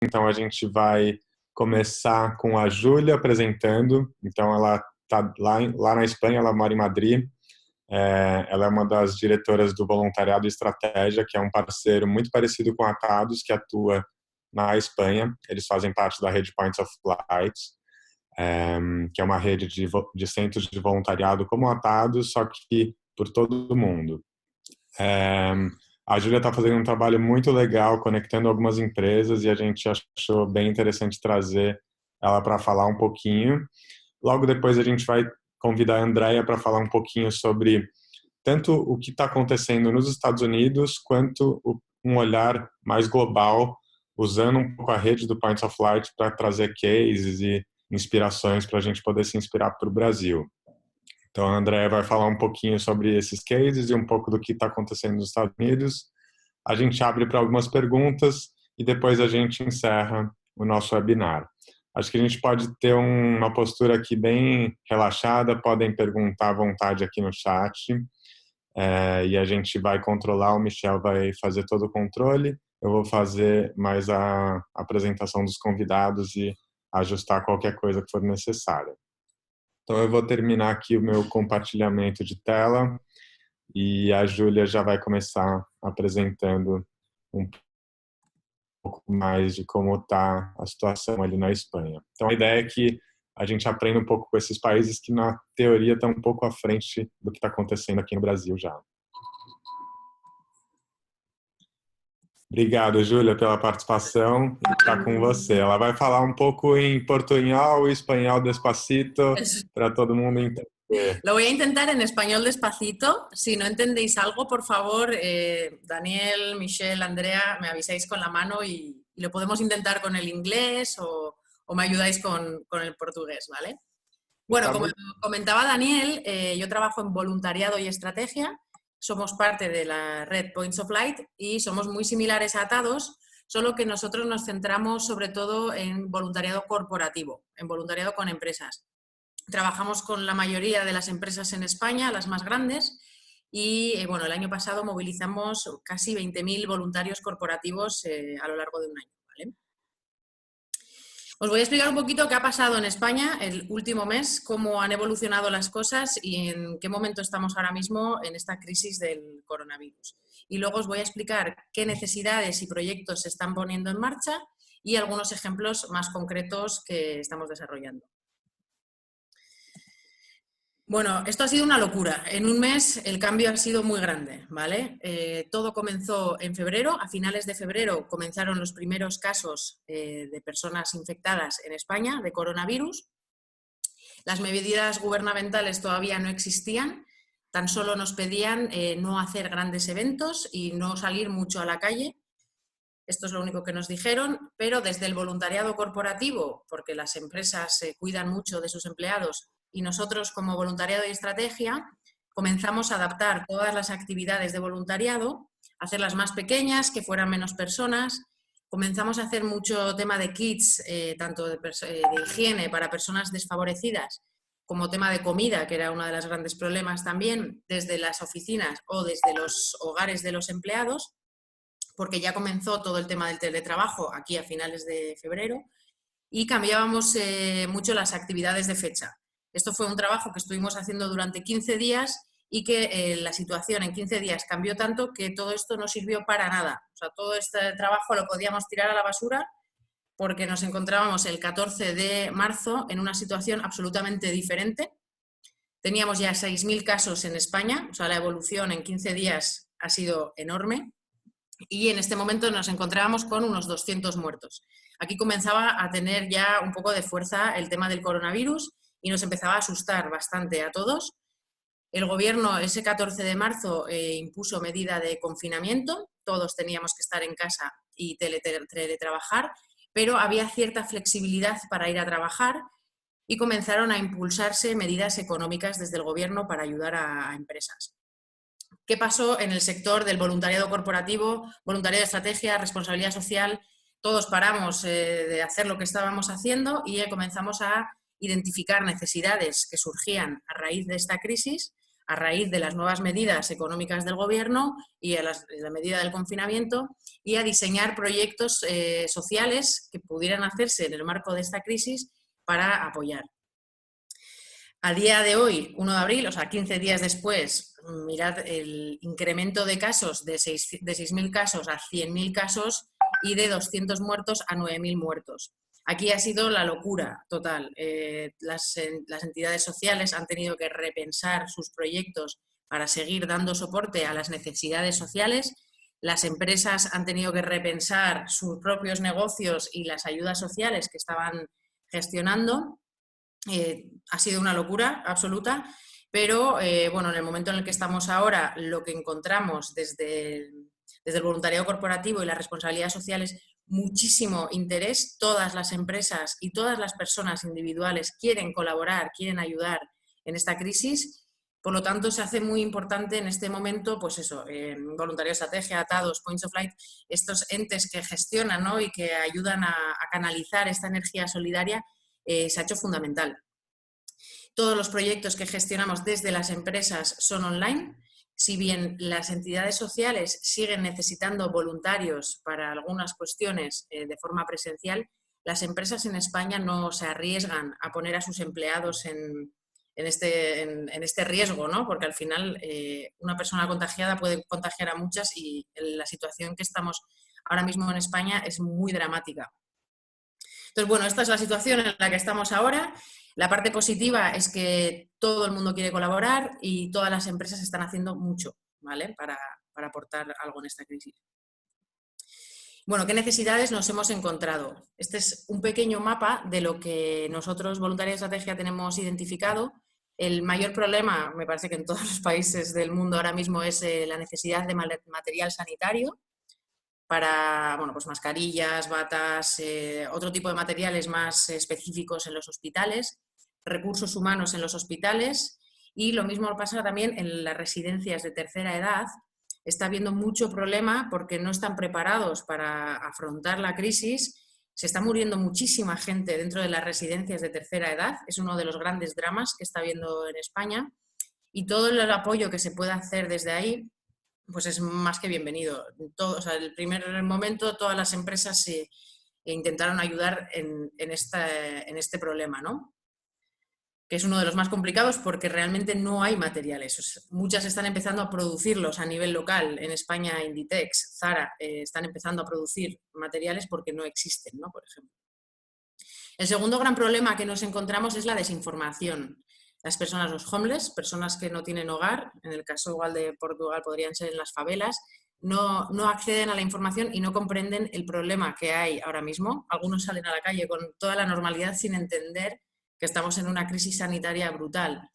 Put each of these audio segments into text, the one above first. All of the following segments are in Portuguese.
Então, a gente vai começar com a Júlia apresentando. Então, ela está lá na Espanha, ela mora em Madrid. Ela é uma das diretoras do Voluntariado Estratégia, que é um parceiro muito parecido com a Atados, que atua na Espanha. Eles fazem parte da rede Points of Light, que é uma rede de centros de voluntariado como a Atados, só que por todo o mundo. A Júlia está fazendo um trabalho muito legal, conectando algumas empresas, e a gente achou bem interessante trazer ela para falar um pouquinho. Logo depois a gente vai convidar a Andrea para falar um pouquinho sobre tanto o que está acontecendo nos Estados Unidos, quanto um olhar mais global, usando um pouco a rede do Points of Light para trazer cases e inspirações para a gente poder se inspirar para o Brasil. Então, a Andrea vai falar um pouquinho sobre esses cases e um pouco do que está acontecendo nos Estados Unidos. A gente abre para algumas perguntas e depois a gente encerra o nosso webinar. Acho que a gente pode ter uma postura aqui bem relaxada, podem perguntar à vontade aqui no chat, e a gente vai controlar, o Michel vai fazer todo o controle, eu vou fazer mais a apresentação dos convidados e ajustar qualquer coisa que for necessária. Então, eu vou terminar aqui o meu compartilhamento de tela e a Júlia já vai começar apresentando um pouco mais de como está a situação ali na Espanha. Então, a ideia é que a gente aprenda um pouco com esses países que, na teoria, estão um pouco à frente do que está acontecendo aqui no Brasil já. Obrigado, Júlia, pela participação. Está com você. Ela vai falar um pouco em portunhol e espanhol despacito para todo mundo entender. Lo voy a intentar en español despacito. Si no entendéis algo, por favor, Daniel, Michelle, Andrea, me avisáis con la mano y lo podemos intentar con el inglés o me ayudáis con el portugués, ¿vale? Bueno, como comentaba Daniel, yo trabajo en voluntariado y estrategia. Somos parte de la red Points of Light y somos muy similares a Atados, solo que nosotros nos centramos sobre todo en voluntariado corporativo, en voluntariado con empresas. Trabajamos con la mayoría de las empresas en España, las más grandes, y bueno, el año pasado movilizamos casi 20.000 voluntarios corporativos a lo largo de un año, ¿vale? Os voy a explicar un poquito qué ha pasado en España el último mes, cómo han evolucionado las cosas y en qué momento estamos ahora mismo en esta crisis del coronavirus. Y luego os voy a explicar qué necesidades y proyectos se están poniendo en marcha y algunos ejemplos más concretos que estamos desarrollando. Bueno, esto ha sido una locura. En un mes el cambio ha sido muy grande, ¿vale? Todo comenzó en febrero. A finales de febrero comenzaron los primeros casos de personas infectadas en España de coronavirus. Las medidas gubernamentales todavía no existían. Tan solo nos pedían no hacer grandes eventos y no salir mucho a la calle. Esto es lo único que nos dijeron, pero desde el voluntariado corporativo, porque las empresas se cuidan mucho de sus empleados, y nosotros como voluntariado y estrategia comenzamos a adaptar todas las actividades de voluntariado, hacerlas más pequeñas, que fueran menos personas. Comenzamos a hacer mucho tema de kits, tanto de higiene para personas desfavorecidas, como tema de comida, que era uno de los grandes problemas también, desde las oficinas o desde los hogares de los empleados, porque ya comenzó todo el tema del teletrabajo aquí a finales de febrero, y cambiábamos mucho las actividades de fecha. Esto fue un trabajo que estuvimos haciendo durante 15 días y que la situación en 15 días cambió tanto que todo esto no sirvió para nada. O sea, todo este trabajo lo podíamos tirar a la basura porque nos encontrábamos el 14 de marzo en una situación absolutamente diferente. Teníamos ya 6.000 casos en España, o sea, la evolución en 15 días ha sido enorme y en este momento nos encontrábamos con unos 200 muertos. Aquí comenzaba a tener ya un poco de fuerza el tema del coronavirus y nos empezaba a asustar bastante a todos. El gobierno ese 14 de marzo impuso medida de confinamiento, todos teníamos que estar en casa y teletrabajar, pero había cierta flexibilidad para ir a trabajar y comenzaron a impulsarse medidas económicas desde el gobierno para ayudar a empresas. ¿Qué pasó en el sector del voluntariado corporativo, voluntariado de estrategia, responsabilidad social? Todos paramos de hacer lo que estábamos haciendo y comenzamos a identificar necesidades que surgían a raíz de esta crisis, a raíz de las nuevas medidas económicas del gobierno y a la medida del confinamiento, y a diseñar proyectos sociales que pudieran hacerse en el marco de esta crisis para apoyar. A día de hoy, 1 de abril, o sea, 15 días después, mirad el incremento de casos de 6.000 casos a 100.000 casos y de 200 muertos a 9.000 muertos. Aquí ha sido la locura total. Las entidades sociales han tenido que repensar sus proyectos para seguir dando soporte a las necesidades sociales. Las empresas han tenido que repensar sus propios negocios y las ayudas sociales que estaban gestionando. Ha sido una locura absoluta, pero bueno, en el momento en el que estamos ahora, lo que encontramos desde el voluntariado corporativo y la responsabilidad social es muchísimo interés. Todas las empresas y todas las personas individuales quieren colaborar, quieren ayudar en esta crisis. Por lo tanto, se hace muy importante en este momento, pues eso, voluntariado estrategia, atados, Points of Light, estos entes que gestionan, ¿no?, y que ayudan a canalizar esta energía solidaria. Se ha hecho fundamental. Todos los proyectos que gestionamos desde las empresas son online. Si bien las entidades sociales siguen necesitando voluntarios para algunas cuestiones de forma presencial, las empresas en España no se arriesgan a poner a sus empleados en este riesgo, ¿no? Porque al final una persona contagiada puede contagiar a muchas y la situación que estamos ahora mismo en España es muy dramática. Entonces, bueno, esta es la situación en la que estamos ahora. La parte positiva es que todo el mundo quiere colaborar y todas las empresas están haciendo mucho, ¿vale?, para aportar algo en esta crisis. Bueno, ¿qué necesidades nos hemos encontrado? Este es un pequeño mapa de lo que nosotros, Voluntariado Estrategia, tenemos identificado. El mayor problema, me parece que en todos los países del mundo ahora mismo, es la necesidad de material sanitario para, bueno, pues mascarillas, batas, otro tipo de materiales más específicos en los hospitales, recursos humanos en los hospitales, y lo mismo pasa también en las residencias de tercera edad. Está habiendo mucho problema porque no están preparados para afrontar la crisis. Se está muriendo muchísima gente dentro de las residencias de tercera edad. Es uno de los grandes dramas que está habiendo en España, y todo el apoyo que se pueda hacer desde ahí pues es más que bienvenido. O sea, en el primer momento todas las empresas intentaron ayudar en este problema, ¿no?, que es uno de los más complicados porque realmente no hay materiales. Muchas están empezando a producirlos a nivel local. En España, Inditex, Zara, están empezando a producir materiales porque no existen, ¿no?, por ejemplo. El segundo gran problema que nos encontramos es la desinformación. Las personas, los homeless, personas que no tienen hogar, en el caso igual de Portugal podrían ser en las favelas, no acceden a la información y no comprenden el problema que hay ahora mismo. Algunos salen a la calle con toda la normalidad sin entender que estamos en una crisis sanitaria brutal.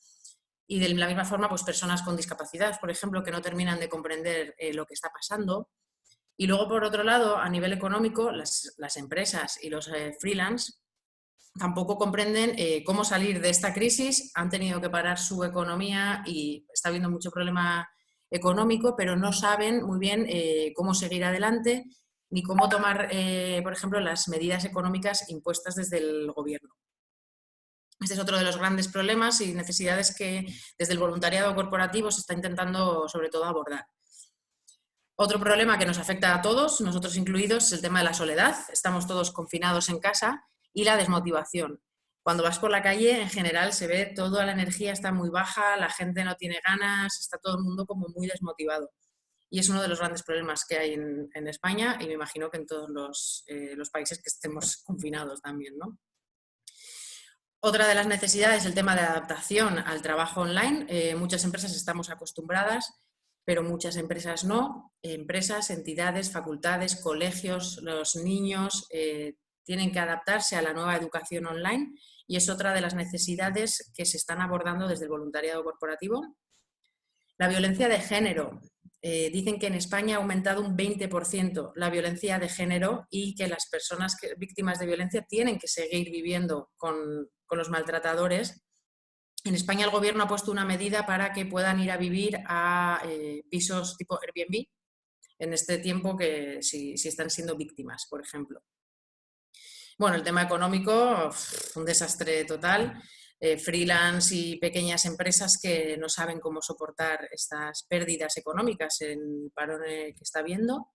Y de la misma forma, pues personas con discapacidad, por ejemplo, que no terminan de comprender lo que está pasando. Y luego, por otro lado, a nivel económico, las empresas y los freelance tampoco comprenden cómo salir de esta crisis. Han tenido que parar su economía y está habiendo mucho problema económico, pero no saben muy bien cómo seguir adelante ni cómo tomar, por ejemplo, las medidas económicas impuestas desde el gobierno. Este es otro de los grandes problemas y necesidades que desde el voluntariado corporativo se está intentando sobre todo abordar. Otro problema que nos afecta a todos, nosotros incluidos, es el tema de la soledad. Estamos todos confinados en casa, y la desmotivación. Cuando vas por la calle, en general, se ve toda la energía está muy baja, la gente no tiene ganas, está todo el mundo como muy desmotivado. Y es uno de los grandes problemas que hay en España, y me imagino que en todos los países que estemos confinados también, ¿no? Otra de las necesidades es el tema de adaptación al trabajo online. Muchas empresas estamos acostumbradas, pero muchas empresas no. Empresas, entidades, facultades, colegios, los niños tienen que adaptarse a la nueva educación online, y es otra de las necesidades que se están abordando desde el voluntariado corporativo. La violencia de género. Dicen que en España ha aumentado un 20% la violencia de género, y que las personas víctimas de violencia tienen que seguir viviendo con los maltratadores. En España el gobierno ha puesto una medida para que puedan ir a vivir a pisos tipo Airbnb en este tiempo, que si están siendo víctimas, por ejemplo. Bueno, el tema económico, un desastre total. freelance y pequeñas empresas que no saben cómo soportar estas pérdidas económicas en el parón que está habiendo.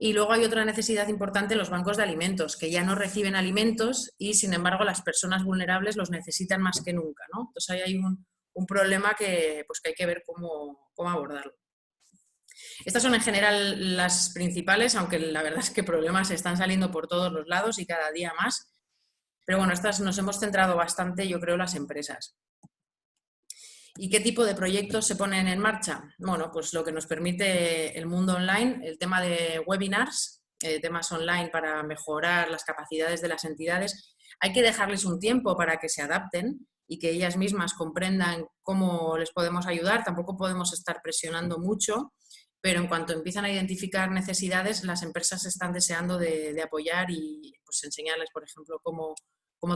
Y luego hay otra necesidad importante, los bancos de alimentos, que ya no reciben alimentos y, sin embargo, las personas vulnerables los necesitan más que nunca, ¿no? Entonces ahí hay un problema que hay que ver cómo abordarlo. Estas son en general las principales, aunque la verdad es que problemas están saliendo por todos los lados y cada día más. Pero bueno, estas nos hemos centrado bastante, yo creo, las empresas. ¿Y qué tipo de proyectos se ponen en marcha? Bueno, pues lo que nos permite el mundo online, el tema de webinars, temas online para mejorar las capacidades de las entidades. Hay que dejarles un tiempo para que se adapten y que ellas mismas comprendan cómo les podemos ayudar. Tampoco podemos estar presionando mucho, pero en cuanto empiezan a identificar necesidades, las empresas están deseando de apoyar y pues enseñarles, por ejemplo, cómo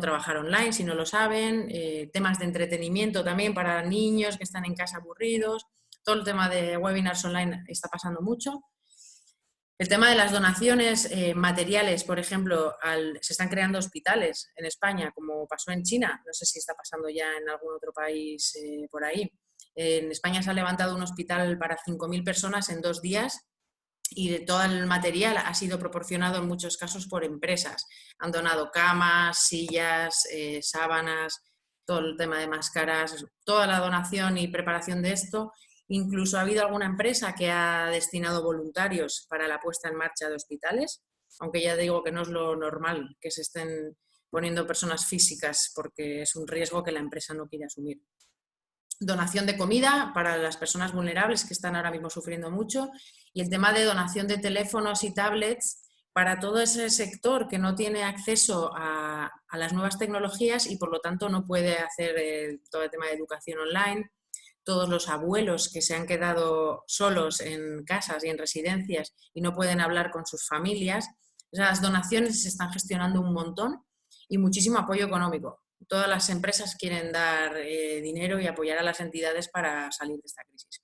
trabajar online, si no lo saben, temas de entretenimiento también para niños que están en casa aburridos. Todo el tema de webinars online está pasando mucho. El tema de las donaciones materiales, por ejemplo, se están creando hospitales en España, como pasó en China. No sé si está pasando ya en algún otro país por ahí. En España se ha levantado un hospital para 5.000 personas en 2 días y todo el material ha sido proporcionado en muchos casos por empresas. Han donado camas, sillas, sábanas, todo el tema de máscaras, toda la donación y preparación de esto. Incluso ha habido alguna empresa que ha destinado voluntarios para la puesta en marcha de hospitales, aunque ya digo que no es lo normal que se estén poniendo personas físicas porque es un riesgo que la empresa no quiere asumir. Donación de comida para las personas vulnerables que están ahora mismo sufriendo mucho y el tema de donación de teléfonos y tablets para todo ese sector que no tiene acceso a las nuevas tecnologías y por lo tanto no puede hacer todo el tema de educación online. Todos los abuelos que se han quedado solos en casas y en residencias y no pueden hablar con sus familias. Las donaciones se están gestionando un montón y muchísimo apoyo económico. Todas las empresas quieren dar dinero y apoyar a las entidades para salir de esta crisis.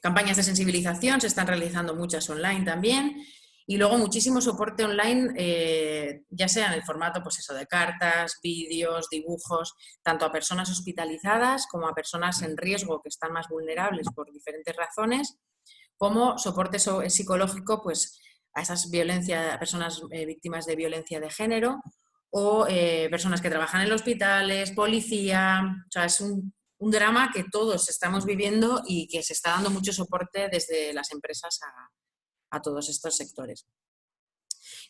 Campañas de sensibilización, se están realizando muchas online también. Y luego muchísimo soporte online, ya sea en el formato pues eso, de cartas, vídeos, dibujos, tanto a personas hospitalizadas como a personas en riesgo que están más vulnerables por diferentes razones, como soporte psicológico pues, a esas personas víctimas de violencia de género o personas que trabajan en hospitales, policía. O sea, es un drama que todos estamos viviendo y que se está dando mucho soporte desde las empresas a todos estos sectores.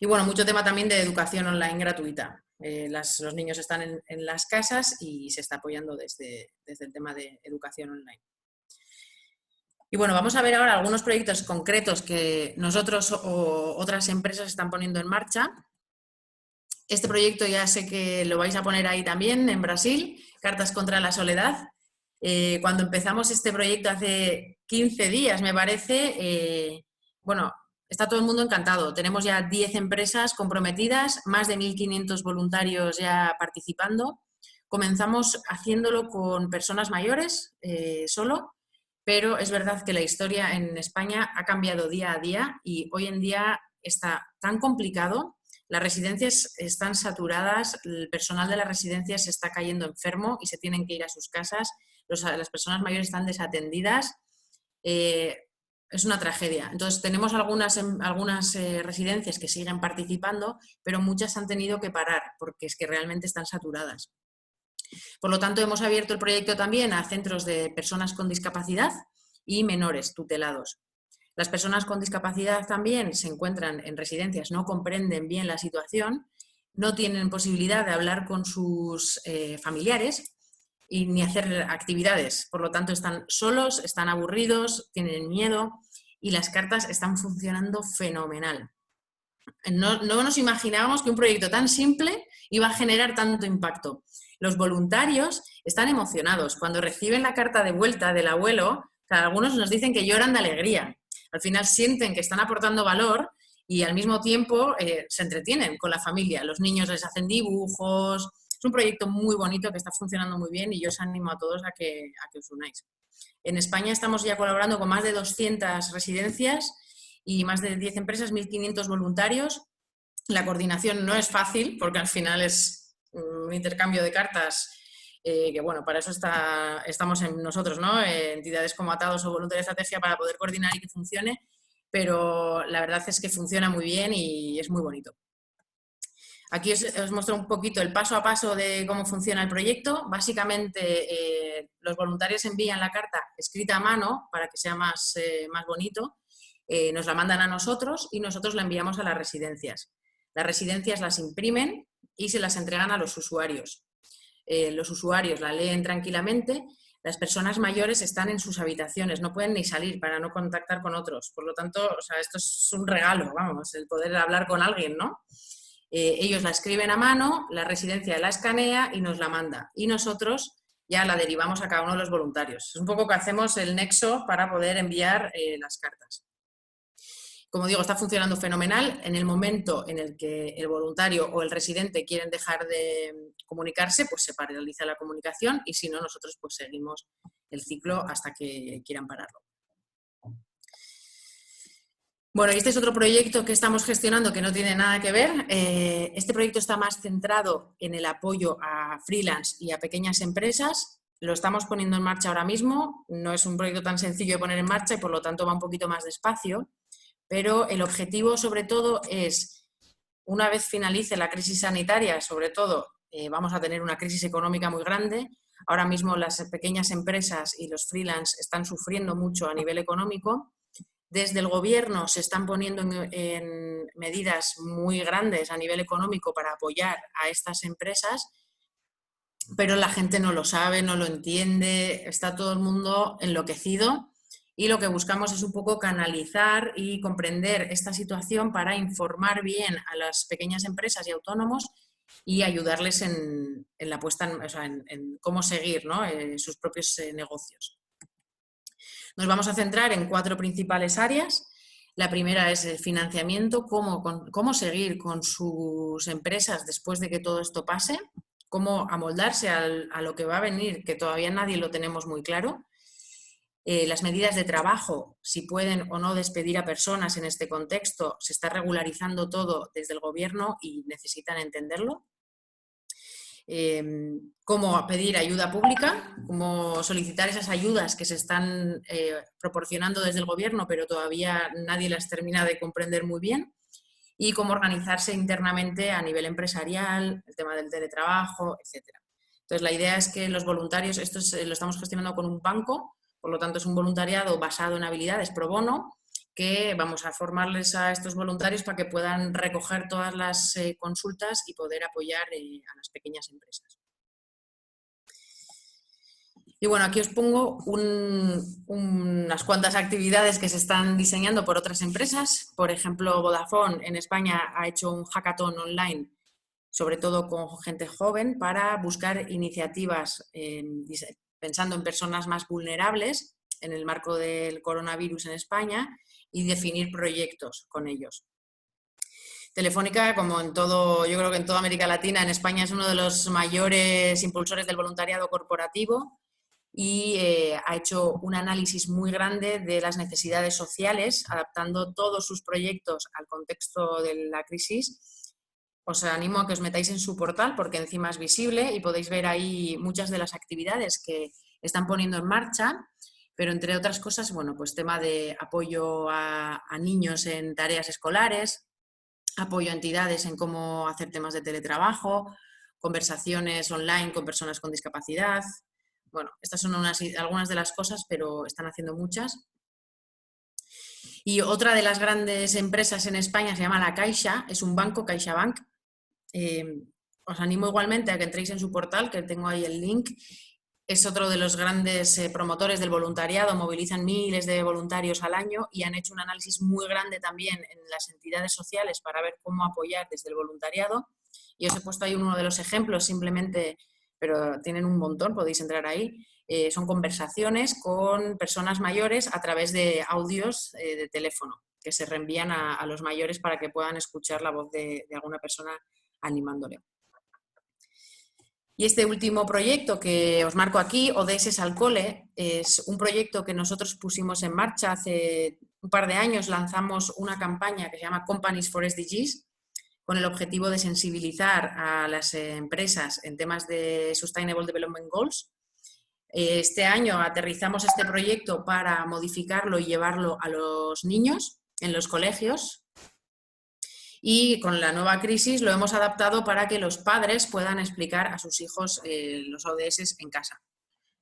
Y bueno, mucho tema también de educación online gratuita. Los niños están en las casas y se está apoyando desde el tema de educación online. Y bueno, vamos a ver ahora algunos proyectos concretos que nosotros o otras empresas están poniendo en marcha. Este proyecto ya sé que lo vais a poner ahí también, en Brasil, Cartas contra la Soledad. Cuando empezamos este proyecto hace 15 días, me parece, bueno, está todo el mundo encantado. Tenemos ya 10 empresas comprometidas, más de 1.500 voluntarios ya participando. Comenzamos haciéndolo con personas mayores solo, pero es verdad que la historia en España ha cambiado día a día y hoy en día está tan complicado. Las residencias están saturadas, el personal de las residencias se está cayendo enfermo y se tienen que ir a sus casas, las personas mayores están desatendidas, es una tragedia. Entonces tenemos algunas residencias que siguen participando, pero muchas han tenido que parar porque es que realmente están saturadas. Por lo tanto, hemos abierto el proyecto también a centros de personas con discapacidad y menores tutelados. Las personas con discapacidad también se encuentran en residencias, no comprenden bien la situación, no tienen posibilidad de hablar con sus familiares y ni hacer actividades. Por lo tanto, están solos, están aburridos, tienen miedo y las cartas están funcionando fenomenal. No nos imaginábamos que un proyecto tan simple iba a generar tanto impacto. Los voluntarios están emocionados. Cuando reciben la carta de vuelta del abuelo, algunos nos dicen que lloran de alegría. Al final sienten que están aportando valor y al mismo tiempo se entretienen con la familia. Los niños les hacen dibujos. Es un proyecto muy bonito que está funcionando muy bien y yo os animo a todos a que os unáis. En España estamos ya colaborando con más de 200 residencias y más de 10 empresas, 1.500 voluntarios. La coordinación no es fácil porque al final es un intercambio de cartas que bueno, para eso estamos nosotros, ¿no? Entidades como Atados o Voluntariado Estrategia para poder coordinar y que funcione, pero la verdad es que funciona muy bien y es muy bonito. Aquí os muestro un poquito el paso a paso de cómo funciona el proyecto. Básicamente, los voluntarios envían la carta escrita a mano para que sea más bonito, nos la mandan a nosotros y nosotros la enviamos a las residencias. Las residencias las imprimen y se las entregan a los usuarios. Los usuarios la leen tranquilamente. Las personas mayores están en sus habitaciones, no pueden ni salir para no contactar con otros. Por lo tanto, o sea, esto es un regalo, vamos, el poder hablar con alguien, ¿no? Ellos la escriben a mano, la residencia la escanea y nos la manda. Y nosotros ya la derivamos a cada uno de los voluntarios. Es un poco que hacemos el nexo para poder enviar las cartas. Como digo, está funcionando fenomenal. En el momento en el que el voluntario o el residente quieren dejar de comunicarse, pues se paraliza la comunicación y si no, nosotros pues seguimos el ciclo hasta que quieran pararlo. Bueno, y este es otro proyecto que estamos gestionando que no tiene nada que ver. Este proyecto está más centrado en el apoyo a freelance y a pequeñas empresas. Lo estamos poniendo en marcha ahora mismo. No es un proyecto tan sencillo de poner en marcha y por lo tanto va un poquito más despacio. Pero el objetivo sobre todo es, una vez finalice la crisis sanitaria, sobre todo vamos a tener una crisis económica muy grande. Ahora mismo las pequeñas empresas y los freelance están sufriendo mucho a nivel económico. Desde el gobierno se están poniendo en medidas muy grandes a nivel económico para apoyar a estas empresas, pero la gente no lo sabe, no lo entiende, está todo el mundo enloquecido y lo que buscamos es un poco canalizar y comprender esta situación para informar bien a las pequeñas empresas y autónomos y ayudarles en la puesta, o sea, en cómo seguir, ¿no? Sus propios negocios. Nos vamos a centrar en 4 principales áreas. La primera es el financiamiento, cómo seguir con sus empresas después de que todo esto pase, cómo amoldarse a lo que va a venir, que todavía nadie lo tenemos muy claro. Las medidas de trabajo, si pueden o no despedir a personas en este contexto, se está regularizando todo desde el gobierno y necesitan entenderlo. Cómo pedir ayuda pública, cómo solicitar esas ayudas que se están proporcionando desde el gobierno, pero todavía nadie las termina de comprender muy bien, y cómo organizarse internamente a nivel empresarial, el tema del teletrabajo, etc. Entonces, la idea es que los voluntarios, esto lo estamos gestionando con un banco, por lo tanto es un voluntariado basado en habilidades pro bono, que vamos a formarles a estos voluntarios para que puedan recoger todas las consultas y poder apoyar a las pequeñas empresas. Y bueno, aquí os pongo unas cuantas actividades que se están diseñando por otras empresas. Por ejemplo, Vodafone en España ha hecho un hackathon online, sobre todo con gente joven, para buscar iniciativas pensando en personas más vulnerables en el marco del coronavirus en España y definir proyectos con ellos. Telefónica, como en todo, yo creo que en toda América Latina, en España es uno de los mayores impulsores del voluntariado corporativo y ha hecho un análisis muy grande de las necesidades sociales, adaptando todos sus proyectos al contexto de la crisis. Os animo a que os metáis en su portal porque encima es visible y podéis ver ahí muchas de las actividades que están poniendo en marcha. Pero entre otras cosas, bueno, pues tema de apoyo a niños en tareas escolares, apoyo a entidades en cómo hacer temas de teletrabajo, conversaciones online con personas con discapacidad. Bueno, estas son algunas de las cosas, pero están haciendo muchas. Y otra de las grandes empresas en España se llama La Caixa, es un banco, CaixaBank. Os animo igualmente a que entréis en su portal, que tengo ahí el link. Es otro de los grandes promotores del voluntariado, movilizan miles de voluntarios al año y han hecho un análisis muy grande también en las entidades sociales para ver cómo apoyar desde el voluntariado. Y os he puesto ahí uno de los ejemplos simplemente, pero tienen un montón, podéis entrar ahí. Son conversaciones con personas mayores a través de audios de teléfono que se reenvían a los mayores para que puedan escuchar la voz de alguna persona animándole. Y este último proyecto que os marco aquí, ODS al Cole, es un proyecto que nosotros pusimos en marcha hace un par de años. Lanzamos una campaña que se llama Companies for SDGs, con el objetivo de sensibilizar a las empresas en temas de Sustainable Development Goals. Este año aterrizamos este proyecto para modificarlo y llevarlo a los niños en los colegios. Y con la nueva crisis lo hemos adaptado para que los padres puedan explicar a sus hijos los ODS en casa.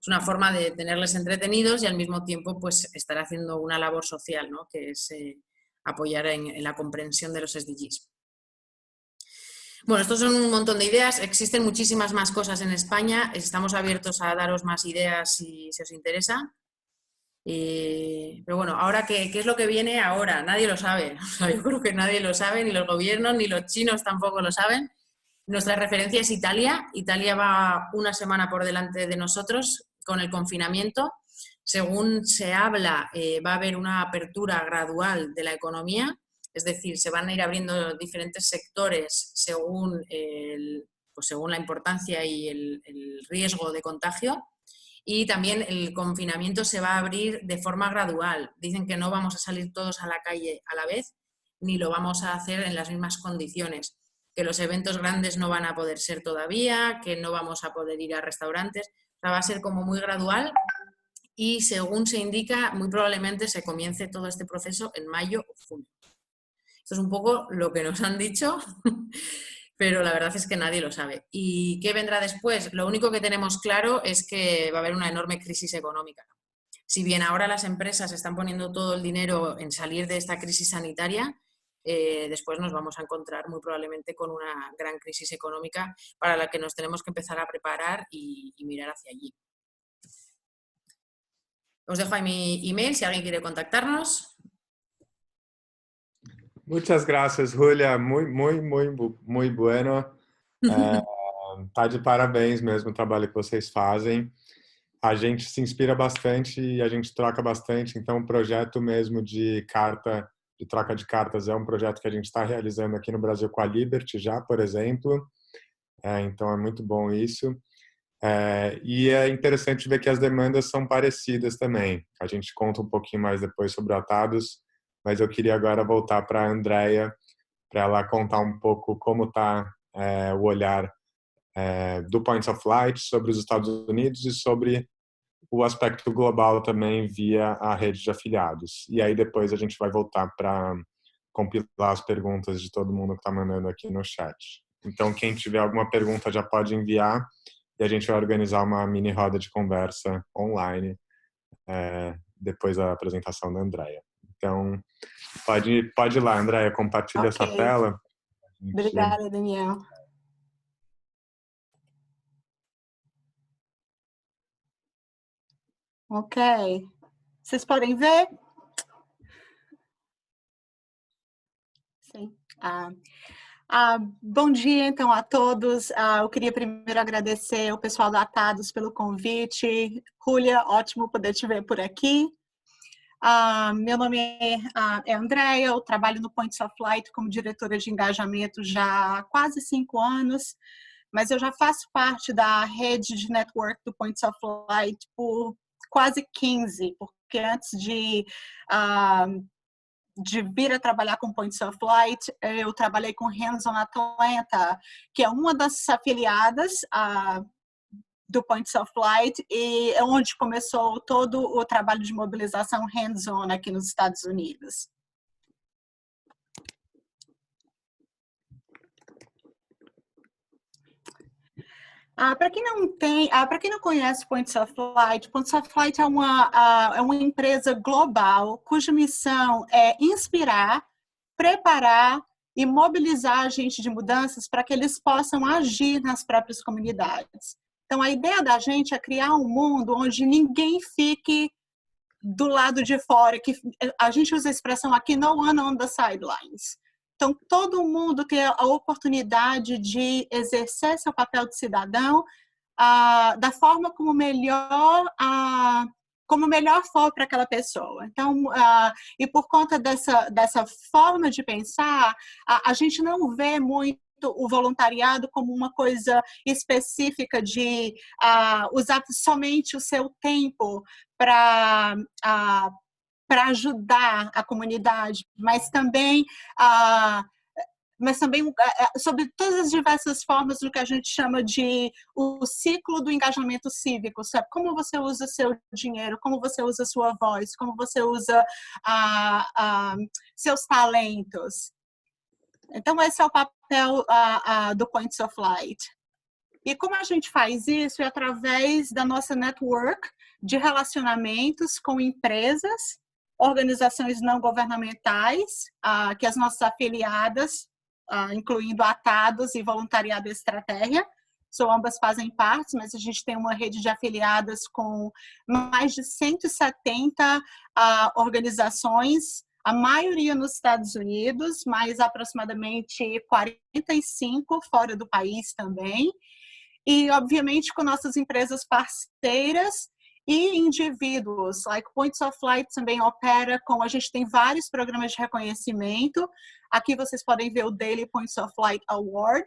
Es una forma de tenerles entretenidos y al mismo tiempo pues, estar haciendo una labor social, ¿no? Que es apoyar en la comprensión de los SDGs. Bueno, estos son un montón de ideas. Existen muchísimas más cosas en España. Estamos abiertos a daros más ideas si os interesa. Pero bueno, ahora, ¿qué es lo que viene ahora? Nadie lo sabe. O sea, yo creo que nadie lo sabe, ni los gobiernos, ni los chinos tampoco lo saben. Nuestra referencia es Italia. Italia va una semana por delante de nosotros con el confinamiento. Según se habla, va a haber una apertura gradual de la economía, es decir, se van a ir abriendo diferentes sectores según, según la importancia y el riesgo de contagio. Y también el confinamiento se va a abrir de forma gradual. Dicen que no vamos a salir todos a la calle a la vez, ni lo vamos a hacer en las mismas condiciones. Que los eventos grandes no van a poder ser todavía, que no vamos a poder ir a restaurantes. O sea, va a ser como muy gradual y, según se indica, muy probablemente se comience todo este proceso en mayo o junio. Esto es un poco lo que nos han dicho, pero la verdad es que nadie lo sabe. ¿Y qué vendrá después? Lo único que tenemos claro es que va a haber una enorme crisis económica. Si bien ahora las empresas están poniendo todo el dinero en salir de esta crisis sanitaria, después nos vamos a encontrar muy probablemente con una gran crisis económica para la que nos tenemos que empezar a preparar y mirar hacia allí. Os dejo ahí mi email si alguien quiere contactarnos. Muchas gracias, Julia. Muy bueno. Tá de parabéns mesmo o trabalho que vocês fazem. A gente se inspira bastante e a gente troca bastante. Então, o projeto mesmo de troca de cartas é um projeto que a gente está realizando aqui no Brasil com a Liberty já, por exemplo. Então, é muito bom isso. E é interessante ver que as demandas são parecidas também. A gente conta um pouquinho mais depois sobre o Atados, mas eu queria agora voltar para a Andrea, para ela contar um pouco como está o olhar do Points of Light sobre os Estados Unidos e sobre o aspecto global também via a rede de afiliados. E aí depois a gente vai voltar para compilar as perguntas de todo mundo que está mandando aqui no chat. Então, quem tiver alguma pergunta já pode enviar e a gente vai organizar uma mini roda de conversa online depois da apresentação da Andrea. Então, pode ir lá, Andrea, compartilha essa tela. Obrigada, Daniel. Ok. Vocês podem ver? Sim. Bom dia, então, a todos. Eu queria primeiro agradecer ao pessoal da Atados pelo convite. Julia, ótimo poder te ver por aqui. Meu nome é Andrea, eu trabalho no Points of Light como diretora de engajamento já há quase 5 anos, mas eu já faço parte da rede de network do Points of Light por quase 15, porque antes de vir a trabalhar com Points of Light, eu trabalhei com Hands On Atlanta, que é uma das afiliadas do Points of Light, e é onde começou todo o trabalho de mobilização hands-on aqui nos Estados Unidos. Para quem não conhece Points of Light é uma empresa global cuja missão é inspirar, preparar e mobilizar agentes de mudanças para que eles possam agir nas próprias comunidades. Então, a ideia da gente é criar um mundo onde ninguém fique do lado de fora, que a gente usa a expressão aqui, no one on the sidelines. Então, todo mundo tem a oportunidade de exercer seu papel de cidadão da forma como melhor for para aquela pessoa. Então, e por conta dessa forma de pensar, a gente não vê muito o voluntariado como uma coisa específica de usar somente o seu tempo para ajudar a comunidade, mas também mas também sobre todas as diversas formas do que a gente chama de o ciclo do engajamento cívico, sabe? Como você usa seu dinheiro, como você usa sua voz, como você usa seus talentos. Então, esse é o papel do Points of Light. E como a gente faz isso? É através da nossa network de relacionamentos com empresas, organizações não governamentais, que as nossas afiliadas, incluindo Atados e Voluntariado Estratégia, ambas fazem parte, mas a gente tem uma rede de afiliadas com mais de 170 organizações, a maioria nos Estados Unidos, mais aproximadamente 45 fora do país também. E, obviamente, com nossas empresas parceiras e indivíduos, like Points of Light também opera com, a gente tem vários programas de reconhecimento. Aqui vocês podem ver o Daily Points of Light Award.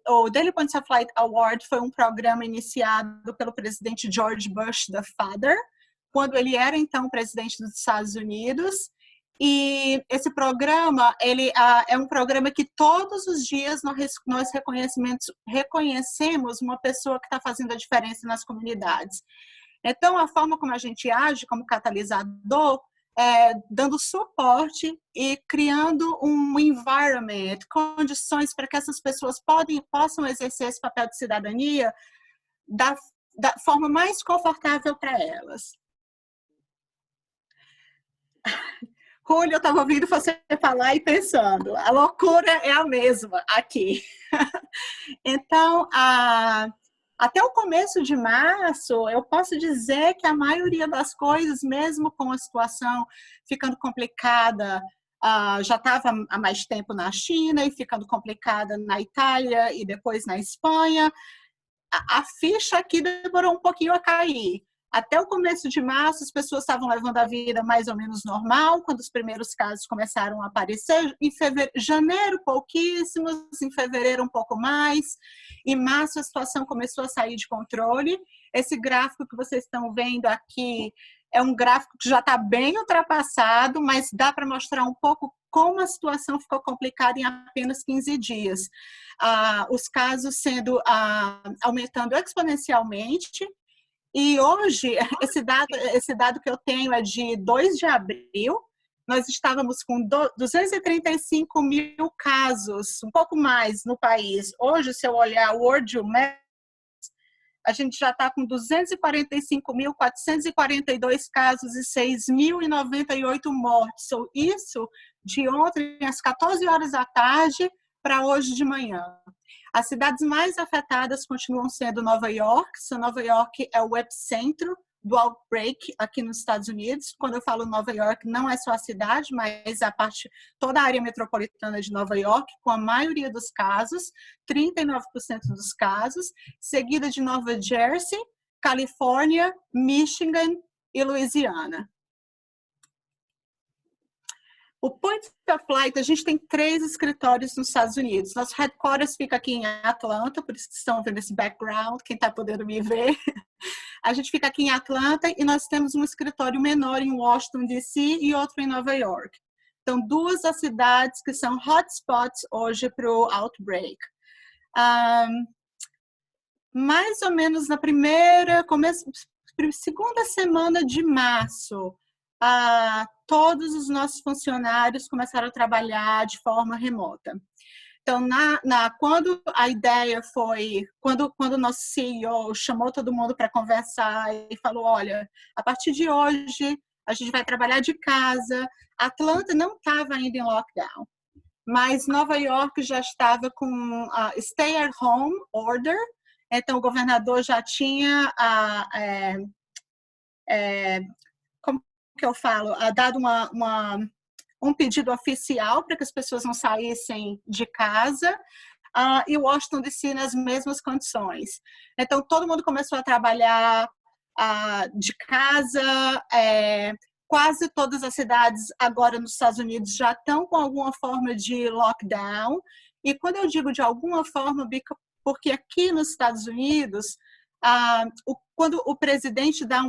O Daily Points of Light Award foi um programa iniciado pelo presidente George Bush, the father, quando ele era, então, presidente dos Estados Unidos. E esse programa, ele é um programa que todos os dias nós reconhecemos uma pessoa que está fazendo a diferença nas comunidades. Então, a forma como a gente age como catalisador é dando suporte e criando um environment, condições para que essas pessoas possam exercer esse papel de cidadania da forma mais confortável para elas. Julio, eu estava ouvindo você falar e pensando, a loucura é a mesma aqui. Então, até o começo de março, eu posso dizer que a maioria das coisas, mesmo com a situação ficando complicada, já estava há mais tempo na China e ficando complicada na Itália e depois na Espanha, a ficha aqui demorou um pouquinho a cair. Até o começo de março, as pessoas estavam levando a vida mais ou menos normal, quando os primeiros casos começaram a aparecer. Em janeiro, pouquíssimos, em fevereiro, um pouco mais. Em março, a situação começou a sair de controle. Esse gráfico que vocês estão vendo aqui é um gráfico que já está bem ultrapassado, mas dá para mostrar um pouco como a situação ficou complicada em apenas 15 dias. Os casos aumentando exponencialmente. E hoje, esse dado que eu tenho é de 2 de abril, nós estávamos com 235 mil casos, um pouco mais no país. Hoje, se eu olhar o World Maps, a gente já está com 245.442 casos e 6.098 mortes. Isso de ontem, às 14 horas da tarde, para hoje de manhã. As cidades mais afetadas continuam sendo Nova York. Nova York é o epicentro do outbreak aqui nos Estados Unidos. Quando eu falo Nova York, não é só a cidade, mas toda a área metropolitana de Nova York, com a maioria dos casos, 39% dos casos, seguida de Nova Jersey, Califórnia, Michigan e Louisiana. O Points of Light, a gente tem 3 escritórios nos Estados Unidos. Nosso headquarters fica aqui em Atlanta, por isso que estão vendo esse background, quem está podendo me ver. A gente fica aqui em Atlanta e nós temos um escritório menor em Washington, D.C. e outro em Nova York. Então, 2 das cidades que são hotspots hoje para o outbreak. Mais ou menos na segunda semana de março, todos os nossos funcionários começaram a trabalhar de forma remota. Então, quando a ideia foi, quando o nosso CEO chamou todo mundo para conversar e falou, olha, a partir de hoje a gente vai trabalhar de casa. Atlanta não estava ainda em lockdown, mas Nova York já estava com stay at home order. Então, o governador já tinha como que eu falo, dado um pedido oficial para que as pessoas não saíssem de casa, e Washington D.C. nas mesmas condições. Então, todo mundo começou a trabalhar de casa, quase todas as cidades agora nos Estados Unidos já estão com alguma forma de lockdown, e quando eu digo de alguma forma, porque aqui nos Estados Unidos, quando o presidente dá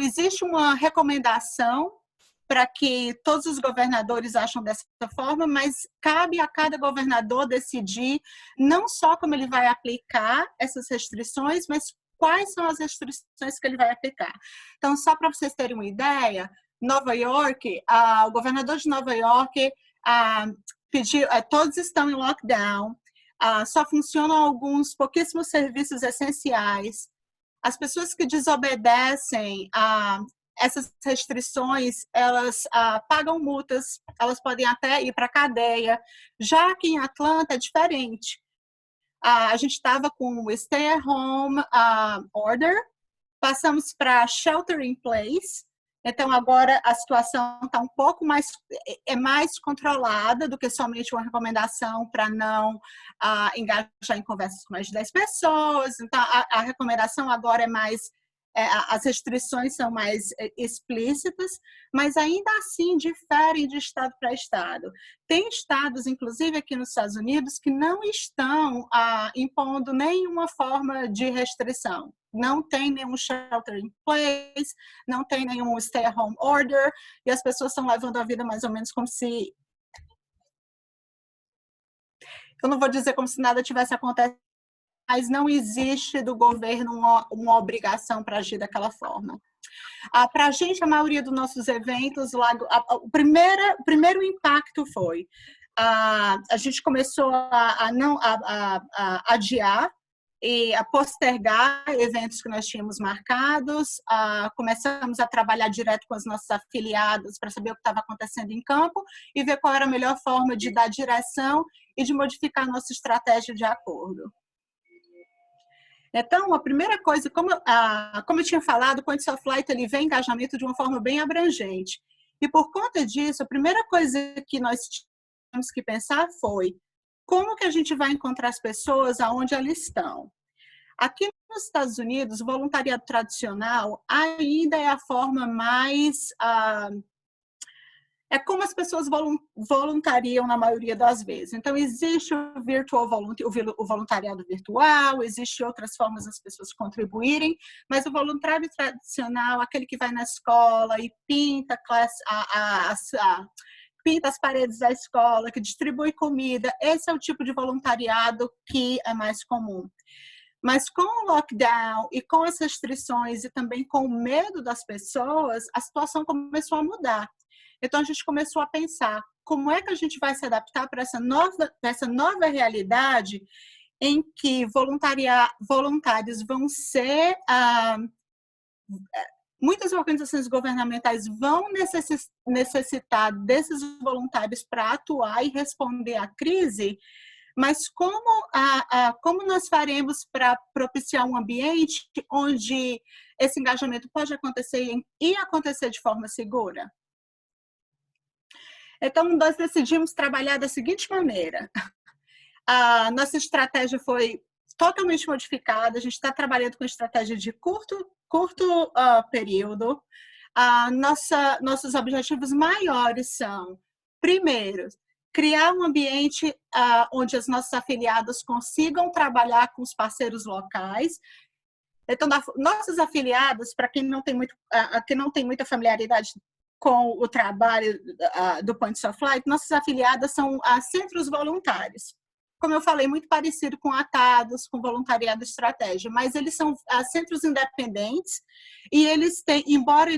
existe uma recomendação para que todos os governadores acham dessa forma, mas cabe a cada governador decidir não só como ele vai aplicar essas restrições, mas quais são as restrições que ele vai aplicar. Então, só para vocês terem uma ideia, Nova York, o governador de Nova York pediu, todos estão em lockdown, só funcionam alguns pouquíssimos serviços essenciais. As pessoas que desobedecem essas restrições, elas pagam multas, elas podem até ir para a cadeia. Já que em Atlanta é diferente. A gente estava com o Stay at Home Order, passamos para Shelter in Place. Então, agora a situação está um pouco mais controlada do que somente uma recomendação para não engajar em conversas com mais de 10 pessoas. Então, a recomendação agora é mais, as restrições são mais explícitas, mas ainda assim diferem de estado para estado. Tem estados, inclusive aqui nos Estados Unidos, que não estão impondo nenhuma forma de restrição. Não tem nenhum shelter in place, não tem nenhum stay at home order, e as pessoas estão levando a vida mais ou menos como se... Eu não vou dizer como se nada tivesse acontecido, mas não existe do governo uma obrigação para agir daquela forma. Para a gente, a maioria dos nossos eventos, o primeiro impacto foi, a gente começou a adiar e a postergar eventos que nós tínhamos marcados, começamos a trabalhar direto com os nossos afiliados para saber o que estava acontecendo em campo e ver qual era a melhor forma de dar direção e de modificar a nossa estratégia de acordo. Então, a primeira coisa, como eu tinha falado, o Points of Light ele vê engajamento de uma forma bem abrangente. E por conta disso, a primeira coisa que nós tivemos que pensar foi como que a gente vai encontrar as pessoas aonde elas estão. Aqui nos Estados Unidos, o voluntariado tradicional ainda é a forma mais... é como as pessoas voluntariam na maioria das vezes. Então, existe o voluntariado virtual, existem outras formas das pessoas contribuírem, mas o voluntário tradicional, aquele que vai na escola e pinta pinta as paredes da escola, que distribui comida, esse é o tipo de voluntariado que é mais comum. Mas com o lockdown e com as restrições e também com o medo das pessoas, a situação começou a mudar. Então, a gente começou a pensar como é que a gente vai se adaptar para essa nova realidade em que voluntários vão ser... muitas organizações governamentais vão necessitar desses voluntários para atuar e responder à crise, mas como nós faremos para propiciar um ambiente onde esse engajamento pode acontecer e acontecer de forma segura? Então, nós decidimos trabalhar da seguinte maneira. A nossa estratégia foi totalmente modificada, a gente está trabalhando com estratégia de curto período. Nossos objetivos maiores são, primeiro, criar um ambiente onde os nossos afiliados consigam trabalhar com os parceiros locais. Então, nossos afiliados, para quem não tem muita familiaridade com o trabalho do Points of Light, nossos afiliados são centros voluntários. Como eu falei, muito parecido com Atados, com voluntariado estratégia, mas eles são centros independentes e eles têm, embora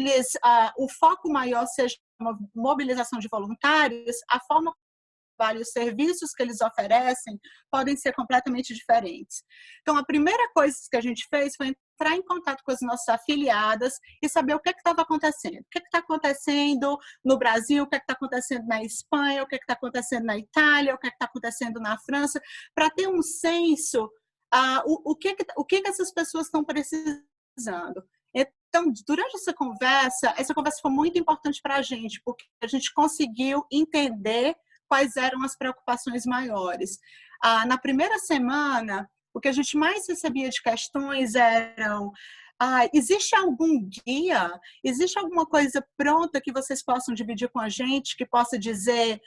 o foco maior seja a mobilização de voluntários, a forma como os serviços que eles oferecem podem ser completamente diferentes. Então, a primeira coisa que a gente fez foi entrar em contato com as nossas afiliadas e saber o que estava acontecendo. O que está acontecendo no Brasil, o que está acontecendo na Espanha, o que está acontecendo na Itália, o que está acontecendo na França, para ter um senso o que essas pessoas estão precisando. Então, durante essa conversa foi muito importante para a gente, porque a gente conseguiu entender quais eram as preocupações maiores. Na primeira semana, o que a gente mais recebia de questões eram: existe algum guia? Existe alguma coisa pronta que vocês possam dividir com a gente, que possa dizer,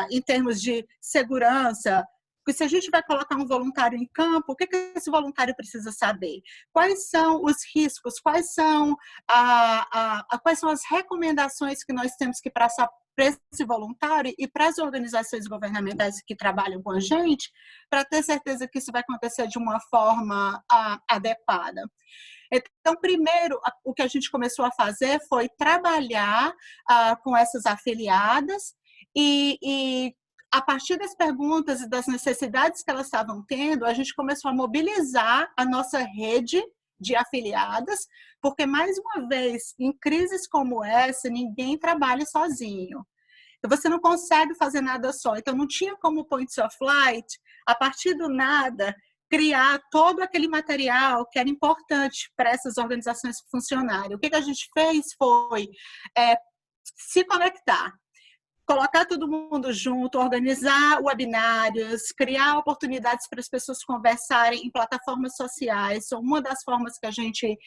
em termos de segurança, Porque se a gente vai colocar um voluntário em campo, o que esse voluntário precisa saber? Quais são os riscos? Quais são as recomendações que nós temos que passar para esse voluntário e para as organizações governamentais que trabalham com a gente, para ter certeza que isso vai acontecer de uma forma adequada. Então, primeiro, o que a gente começou a fazer foi trabalhar com essas afiliadas e a partir das perguntas e das necessidades que elas estavam tendo, a gente começou a mobilizar a nossa rede de afiliadas, porque, mais uma vez, em crises como essa, ninguém trabalha sozinho. Você não consegue fazer nada só. Então, não tinha como Points of Light, a partir do nada, criar todo aquele material que era importante para essas organizações funcionarem. O que a gente fez foi se conectar, colocar todo mundo junto, organizar webinários, criar oportunidades para as pessoas conversarem em plataformas sociais. Uma das formas que a gente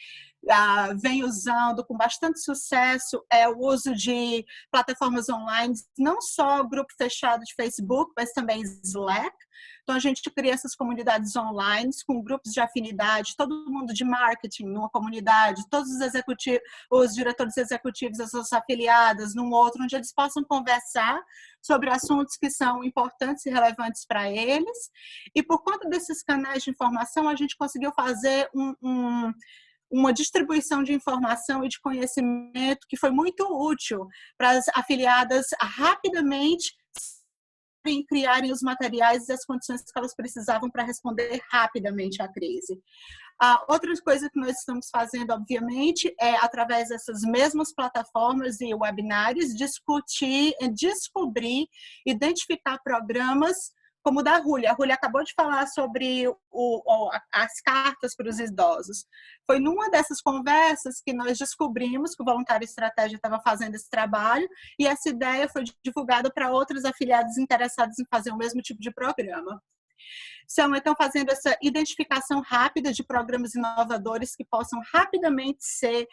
vem usando com bastante sucesso é o uso de plataformas online, não só grupo fechado de Facebook, mas também Slack. Então, a gente cria essas comunidades online com grupos de afinidade, todo mundo de marketing numa comunidade, todos os diretores executivos, as suas afiliadas num outro, onde eles possam conversar sobre assuntos que são importantes e relevantes para eles. E por conta desses canais de informação, a gente conseguiu fazer uma distribuição de informação e de conhecimento que foi muito útil para as afiliadas rapidamente criarem os materiais e as condições que elas precisavam para responder rapidamente à crise. Outra coisa que nós estamos fazendo, obviamente, é, através dessas mesmas plataformas e webinários, discutir, descobrir, identificar programas como o da Rúlia. A Rúlia acabou de falar sobre as cartas para os idosos. Foi numa dessas conversas que nós descobrimos que o Voluntário Estratégia estava fazendo esse trabalho e essa ideia foi divulgada para outros afiliados interessados em fazer o mesmo tipo de programa. Então, fazendo essa identificação rápida de programas inovadores que possam rapidamente ser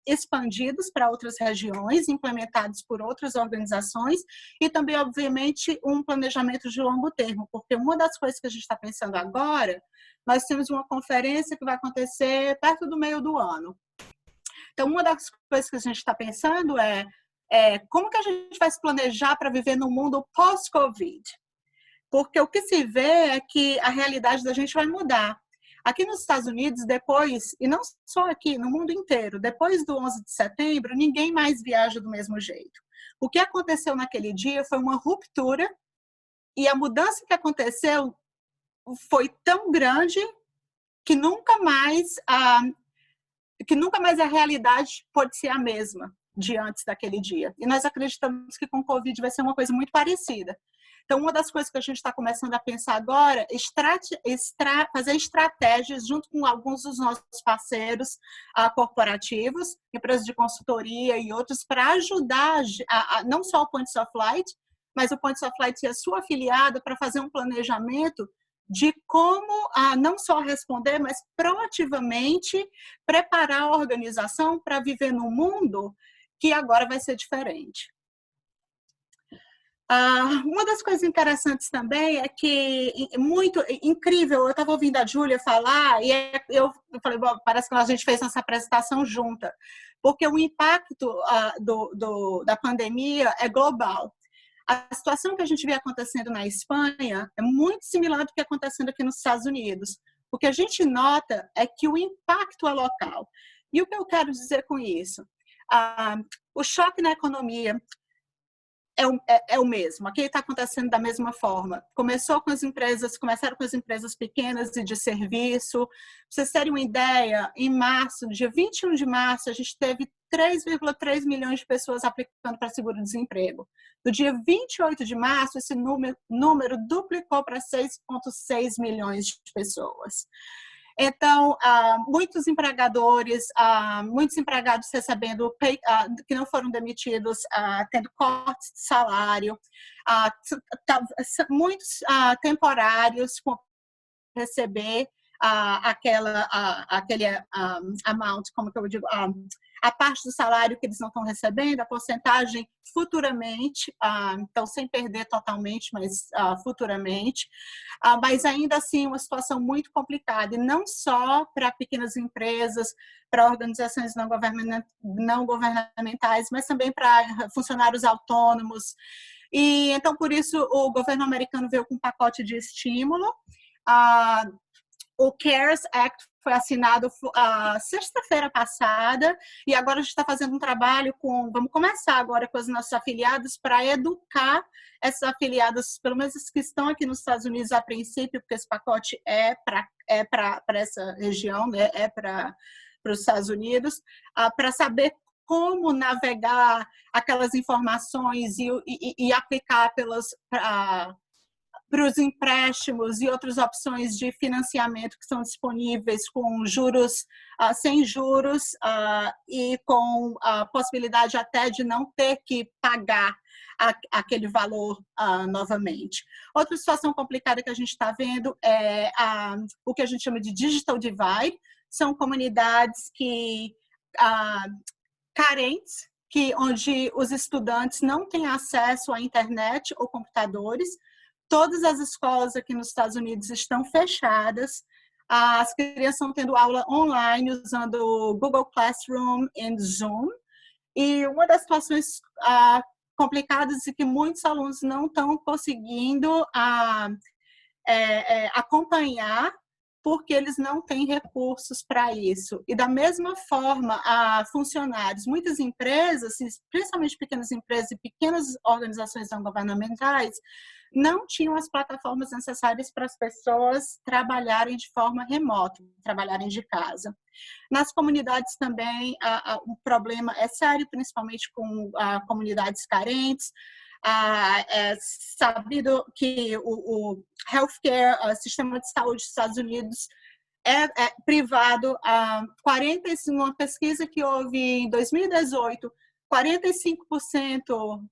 expandidos para outras regiões, implementados por outras organizações e também, obviamente, um planejamento de longo termo, porque uma das coisas que a gente está pensando agora, nós temos uma conferência que vai acontecer perto do meio do ano. Então, uma das coisas que a gente está pensando é como que a gente vai se planejar para viver no mundo pós-Covid? Porque o que se vê é que a realidade da gente vai mudar. Aqui nos Estados Unidos, depois, e não só aqui, no mundo inteiro, depois do 11 de setembro, ninguém mais viaja do mesmo jeito. O que aconteceu naquele dia foi uma ruptura e a mudança que aconteceu foi tão grande que nunca mais a realidade pode ser a mesma de antes daquele dia. E nós acreditamos que com o Covid vai ser uma coisa muito parecida. Então, uma das coisas que a gente está começando a pensar agora é fazer estratégias junto com alguns dos nossos parceiros corporativos, empresas de consultoria e outros, para ajudar não só o Points of Light, mas o Points of Light e a sua afiliada para fazer um planejamento de como não só responder, mas proativamente preparar a organização para viver num mundo que agora vai ser diferente. Uma das coisas interessantes também é que, muito incrível, eu estava ouvindo a Júlia falar e eu falei, bom, parece que a gente fez essa apresentação junta, porque o impacto da pandemia é global. A situação que a gente vê acontecendo na Espanha é muito similar do que acontecendo aqui nos Estados Unidos. O que a gente nota é que o impacto é local. E o que eu quero dizer com isso? O choque na economia é o mesmo. Aqui está acontecendo da mesma forma. Começaram com as empresas pequenas e de serviço. Para vocês terem uma ideia, em março, no dia 21 de março, a gente teve 3,3 milhões de pessoas aplicando para seguro-desemprego. No dia 28 de março, esse número duplicou para 6,6 milhões de pessoas. Então, muitos empregadores recebendo que não foram demitidos, tendo cortes de salário, muitos temporários receber aquele amount, como que eu digo, a parte do salário que eles não estão recebendo, a porcentagem futuramente, então sem perder totalmente, mas futuramente, mas ainda assim uma situação muito complicada, e não só para pequenas empresas, para organizações não governamentais, mas também para funcionários autônomos. E então, por isso, o governo americano veio com um pacote de estímulo. O CARES Act foi assinado sexta-feira passada, e agora a gente está fazendo um trabalho vamos começar agora com os nossos afiliados para educar essas afiliadas, pelo menos as que estão aqui nos Estados Unidos a princípio, porque esse pacote é para essa região, né? É para os Estados Unidos, para saber como navegar aquelas informações e aplicar para os empréstimos e outras opções de financiamento que são disponíveis com juros, sem juros, e com a possibilidade até de não ter que pagar aquele valor novamente. Outra situação complicada que a gente está vendo é o que a gente chama de digital divide. São comunidades carentes, onde os estudantes não têm acesso à internet ou computadores. Todas as escolas aqui nos Estados Unidos estão fechadas. As crianças estão tendo aula online usando o Google Classroom e Zoom. E uma das situações complicadas é que muitos alunos não estão conseguindo acompanhar, porque eles não têm recursos para isso. E da mesma forma, funcionários, muitas empresas, principalmente pequenas empresas e pequenas organizações não governamentais, não tinham as plataformas necessárias para as pessoas trabalharem de forma remota, trabalharem de casa. Nas comunidades também, o problema é sério, principalmente com comunidades carentes. É sabido que o healthcare, o sistema de saúde dos Estados Unidos é privado. Uma pesquisa que houve em 2018, 45%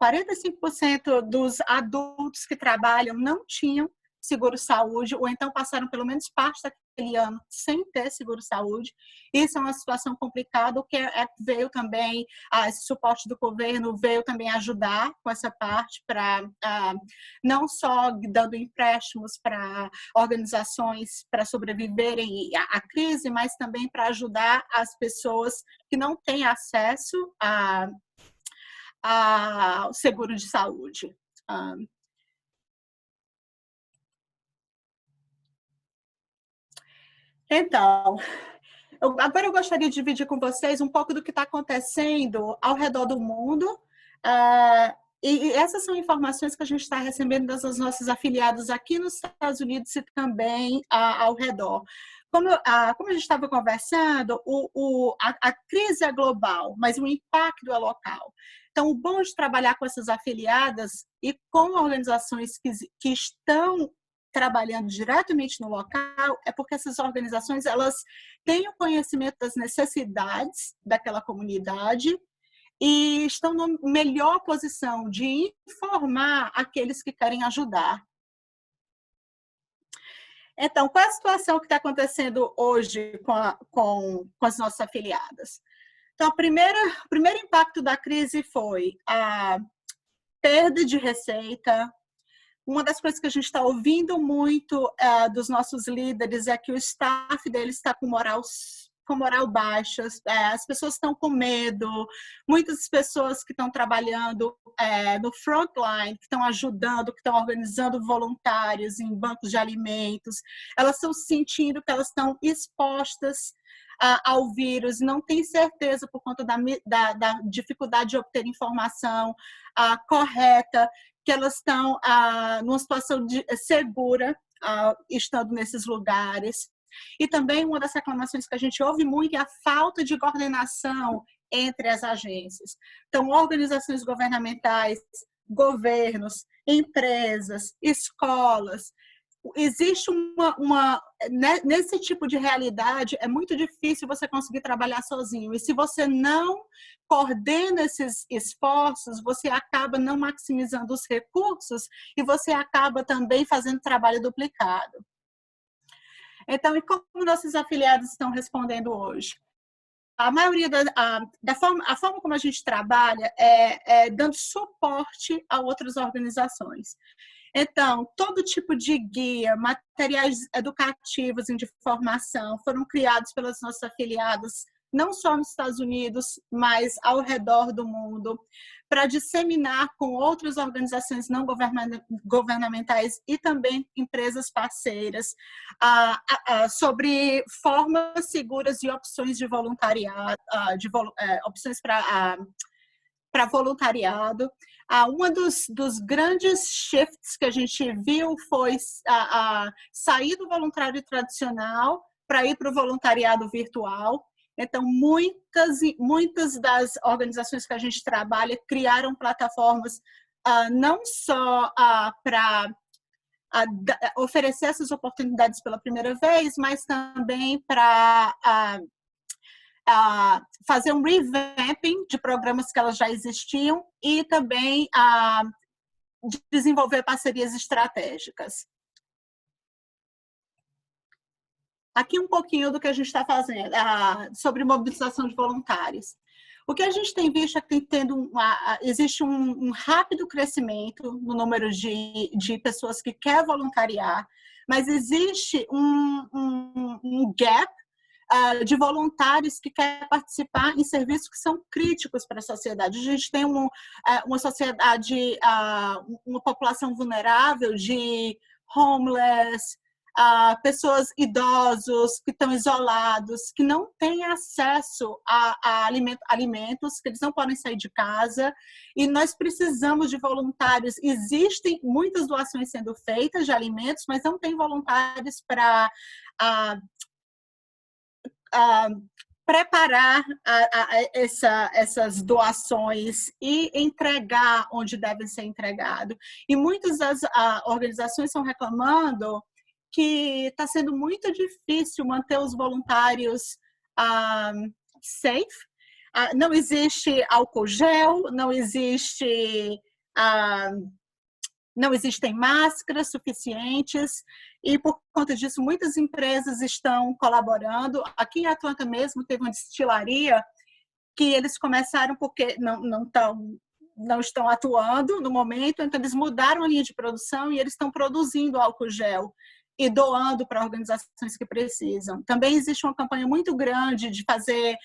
45% dos adultos que trabalham não tinham seguro-saúde, ou então passaram pelo menos parte daquele ano sem ter seguro-saúde. Isso é uma situação complicada. O CARE Act veio também, esse suporte do governo veio também ajudar com essa parte, para não só dando empréstimos para organizações para sobreviverem à crise, mas também para ajudar as pessoas que não têm acesso ao seguro de saúde. Então, agora eu gostaria de dividir com vocês um pouco do que está acontecendo ao redor do mundo. E essas são informações que a gente está recebendo das nossos afiliados aqui nos Estados Unidos e também ao redor. Como a gente estava conversando, a crise é global, mas o impacto é local. Então, o bom de trabalhar com essas afiliadas e com organizações que estão trabalhando diretamente no local é porque essas organizações elas têm o conhecimento das necessidades daquela comunidade e estão na melhor posição de informar aqueles que querem ajudar. Então, qual é a situação que está acontecendo hoje com as nossas afiliadas? Então, o primeiro impacto da crise foi a perda de receita. Uma das coisas que a gente está ouvindo muito dos nossos líderes é que o staff deles está com moral baixa, as pessoas estão com medo, muitas pessoas que estão trabalhando no frontline, que estão ajudando, que estão organizando voluntários em bancos de alimentos, elas estão sentindo que elas estão expostas ao vírus, não tem certeza por conta da dificuldade de obter informação correta, que elas estão numa situação segura estando nesses lugares. E também uma das reclamações que a gente ouve muito é a falta de coordenação entre as agências. Então, organizações governamentais, governos, empresas, escolas, existe nesse tipo de realidade, é muito difícil você conseguir trabalhar sozinho. E se você não coordena esses esforços, você acaba não maximizando os recursos e você acaba também fazendo trabalho duplicado. Então, e como nossos afiliados estão respondendo hoje? A maioria a forma como a gente trabalha é dando suporte a outras organizações. Então, todo tipo de guia, materiais educativos e de formação foram criados pelas nossas afiliadas, não só nos Estados Unidos, mas ao redor do mundo, para disseminar com outras organizações não governamentais e também empresas parceiras sobre formas seguras e opções de voluntariado, opções para voluntariado. Um dos grandes shifts que a gente viu foi sair do voluntário tradicional para ir para o voluntariado virtual. Então, muitas das organizações que a gente trabalha criaram plataformas não só para oferecer essas oportunidades pela primeira vez, mas também para fazer um revamping de programas que elas já existiam e também desenvolver parcerias estratégicas. Aqui um pouquinho do que a gente está fazendo sobre mobilização de voluntários. O que a gente tem visto é que existe um rápido crescimento no número de pessoas que querem voluntariar, mas existe um gap de voluntários que querem participar em serviços que são críticos para a sociedade. A gente tem uma sociedade, uma população vulnerável de homeless, pessoas idosos que estão isolados, que não têm acesso a alimentos, que eles não podem sair de casa, e nós precisamos de voluntários. Existem muitas doações sendo feitas de alimentos, mas não tem voluntários para preparar essas doações e entregar onde devem ser entregados. E muitas das organizações estão reclamando que está sendo muito difícil manter os voluntários safe. Não existe álcool gel, não existem máscaras suficientes, e por conta disso muitas empresas estão colaborando. Aqui em Atlanta mesmo teve uma destilaria que eles começaram porque não estão atuando no momento, então eles mudaram a linha de produção e eles estão produzindo álcool gel e doando para organizações que precisam. Também existe uma campanha muito grande de fazer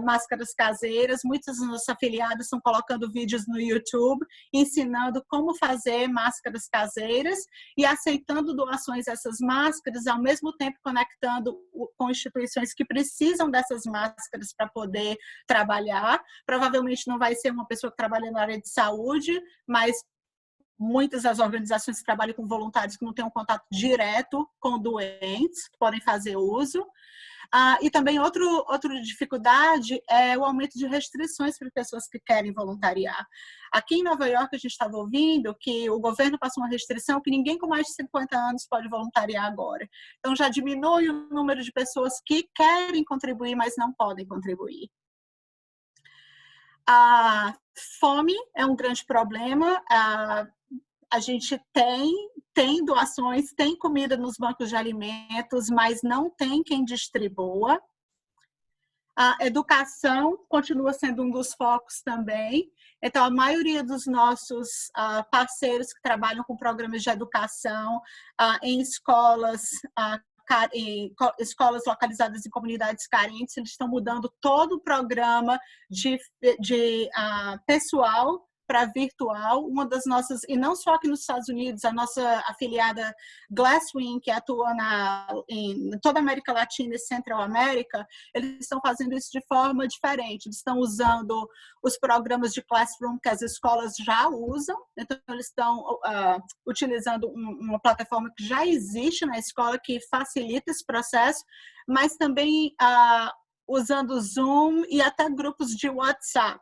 máscaras caseiras. Muitos dos nossos afiliados estão colocando vídeos no YouTube, ensinando como fazer máscaras caseiras e aceitando doações dessas máscaras, ao mesmo tempo conectando com instituições que precisam dessas máscaras para poder trabalhar. Provavelmente não vai ser uma pessoa que trabalha na área de saúde, mas muitas das organizações que trabalham com voluntários que não têm um contato direto com doentes, podem fazer uso. E também outra dificuldade é o aumento de restrições para pessoas que querem voluntariar. Aqui em Nova York, a gente estava ouvindo que o governo passou uma restrição que ninguém com mais de 50 anos pode voluntariar agora. Então, já diminui o número de pessoas que querem contribuir, mas não podem contribuir. A fome é um grande problema. A gente tem doações, tem comida nos bancos de alimentos, mas não tem quem distribua. A educação continua sendo um dos focos também. Então, a maioria dos nossos parceiros que trabalham com programas de educação em escolas localizadas em comunidades carentes, eles estão mudando todo o programa de pessoal para virtual. Uma das nossas, e não só aqui nos Estados Unidos, a nossa afiliada Glasswing, que atua em toda a América Latina e Central América, eles estão fazendo isso de forma diferente. Eles estão usando os programas de Classroom que as escolas já usam, então eles estão utilizando uma plataforma que já existe na escola que facilita esse processo, mas também usando Zoom e até grupos de WhatsApp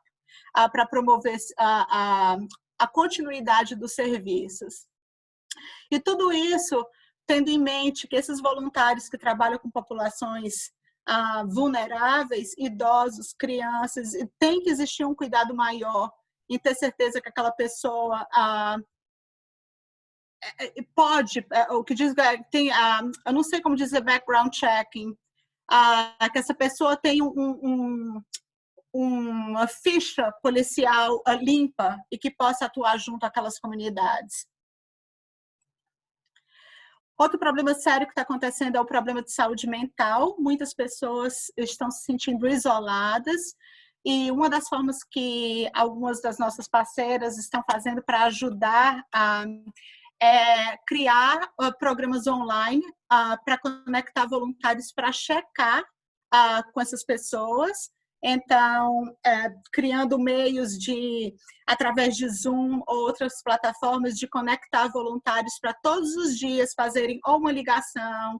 para promover a continuidade dos serviços. E tudo isso tendo em mente que esses voluntários que trabalham com populações vulneráveis, idosos, crianças, tem que existir um cuidado maior em ter certeza que aquela pessoa pode, o que diz, tem, eu não sei como dizer background checking, que essa pessoa tem uma ficha policial limpa e que possa atuar junto àquelas comunidades. Outro problema sério que está acontecendo é o problema de saúde mental. Muitas pessoas estão se sentindo isoladas e uma das formas que algumas das nossas parceiras estão fazendo para ajudar é criar programas online para conectar voluntários para checar com essas pessoas. Então, criando meios de, através de Zoom ou outras plataformas, de conectar voluntários para todos os dias fazerem ou uma ligação,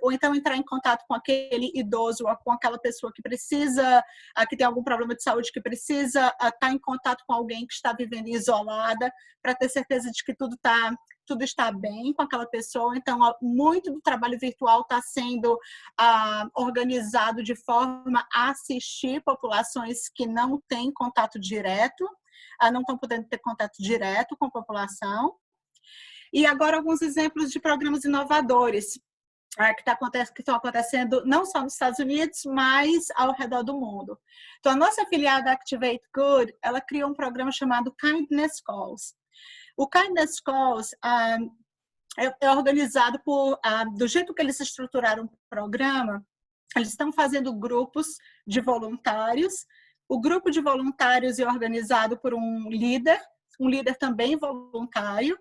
ou então entrar em contato com aquele idoso ou com aquela pessoa que precisa, que tem algum problema de saúde, que precisa estar em contato com alguém que está vivendo isolada, para ter certeza de que tudo está bem com aquela pessoa. Então, muito do trabalho virtual está sendo organizado de forma a assistir populações que não têm contato direto, não estão podendo ter contato direto com a população. E agora alguns exemplos de programas inovadores que estão acontecendo não só nos Estados Unidos, mas ao redor do mundo. Então, a nossa afiliada Activate Good, ela criou um programa chamado Kindness Calls. O Kindness Calls é organizado do jeito que eles estruturaram o programa, eles estão fazendo grupos de voluntários. O grupo de voluntários é organizado por um líder também voluntário,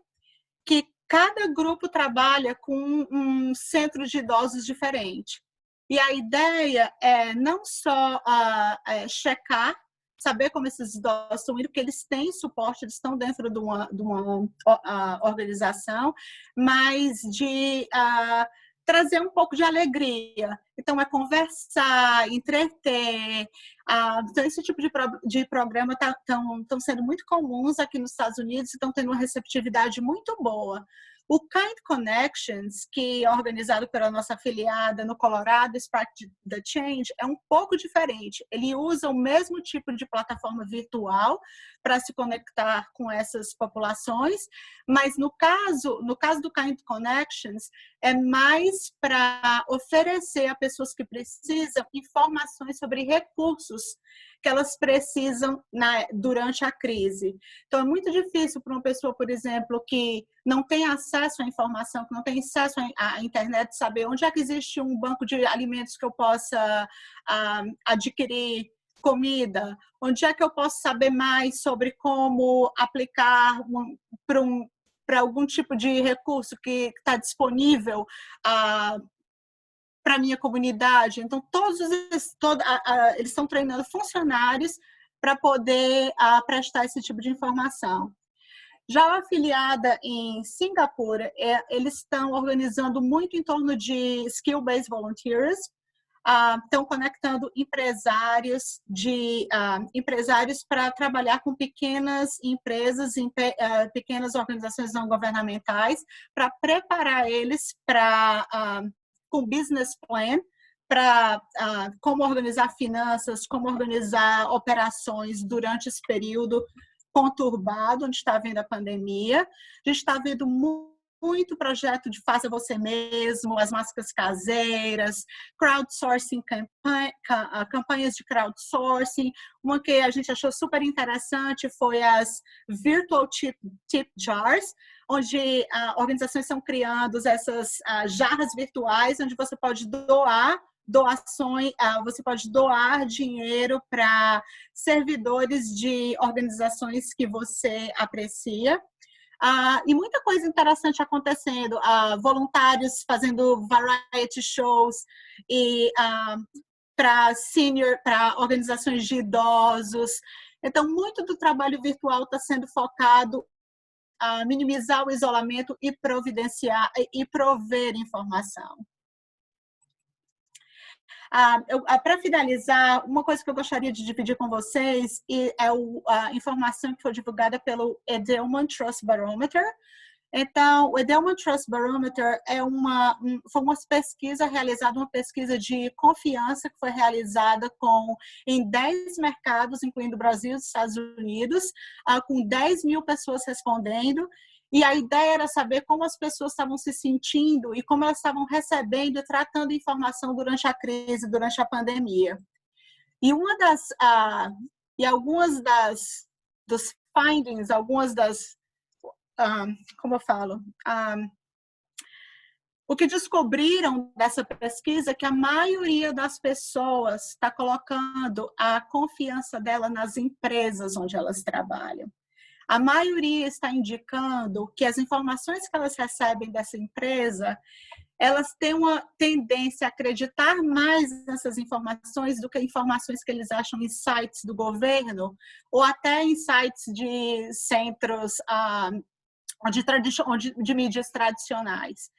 que cada grupo trabalha com um centro de idosos diferente. E a ideia é não só checar, saber como esses idosos estão indo, porque eles têm suporte, eles estão dentro de uma organização, mas de trazer um pouco de alegria. Então, é conversar, entreter. Então, esse tipo de programa estão sendo muito comuns aqui nos Estados Unidos e estão tendo uma receptividade muito boa. O Kind Connections, que é organizado pela nossa afiliada no Colorado, Spark the Change, é um pouco diferente. Ele usa o mesmo tipo de plataforma virtual para se conectar com essas populações, mas no caso do Kind Connections, é mais para oferecer a pessoas que precisam informações sobre recursos que elas precisam durante a crise. Então, é muito difícil para uma pessoa, por exemplo, que não tem acesso à informação, que não tem acesso à internet, saber onde é que existe um banco de alimentos que eu possa adquirir comida, onde é que eu posso saber mais sobre como aplicar para algum tipo de recurso que está disponível para a minha comunidade. Então, eles estão treinando funcionários para poder prestar esse tipo de informação. Já a afiliada em Singapura, eles estão organizando muito em torno de Skill-Based Volunteers, estão conectando empresários para trabalhar com pequenas empresas, pequenas organizações não governamentais, para preparar eles com business plan, para como organizar finanças, como organizar operações durante esse período conturbado, onde está havendo a pandemia. A gente está vendo muito projeto de faça você mesmo, as máscaras caseiras, crowdsourcing, campanhas de crowdsourcing. Uma que a gente achou super interessante foi as Virtual Tip Jars, onde organizações estão criando essas jarras virtuais, onde você pode você pode doar dinheiro para servidores de organizações que você aprecia. E muita coisa interessante acontecendo, voluntários fazendo variety shows e para organizações de idosos. Então, muito do trabalho virtual está sendo focado a minimizar o isolamento e providenciar e prover informação. Para finalizar, uma coisa que eu gostaria de dividir com vocês é a informação que foi divulgada pelo Edelman Trust Barometer. Então, o Edelman Trust Barometer foi uma pesquisa de confiança que foi realizada em 10 mercados, incluindo o Brasil e os Estados Unidos, com 10 mil pessoas respondendo. E a ideia era saber como as pessoas estavam se sentindo e como elas estavam recebendo e tratando informação durante a crise, durante a pandemia. E algumas dos findings, algumas das, como eu falo, o que descobriram dessa pesquisa é que a maioria das pessoas está colocando a confiança dela nas empresas onde elas trabalham. A maioria está indicando que as informações que elas recebem dessa empresa, elas têm uma tendência a acreditar mais nessas informações do que informações que eles acham em sites do governo ou até em sites de centros de mídias tradicionais.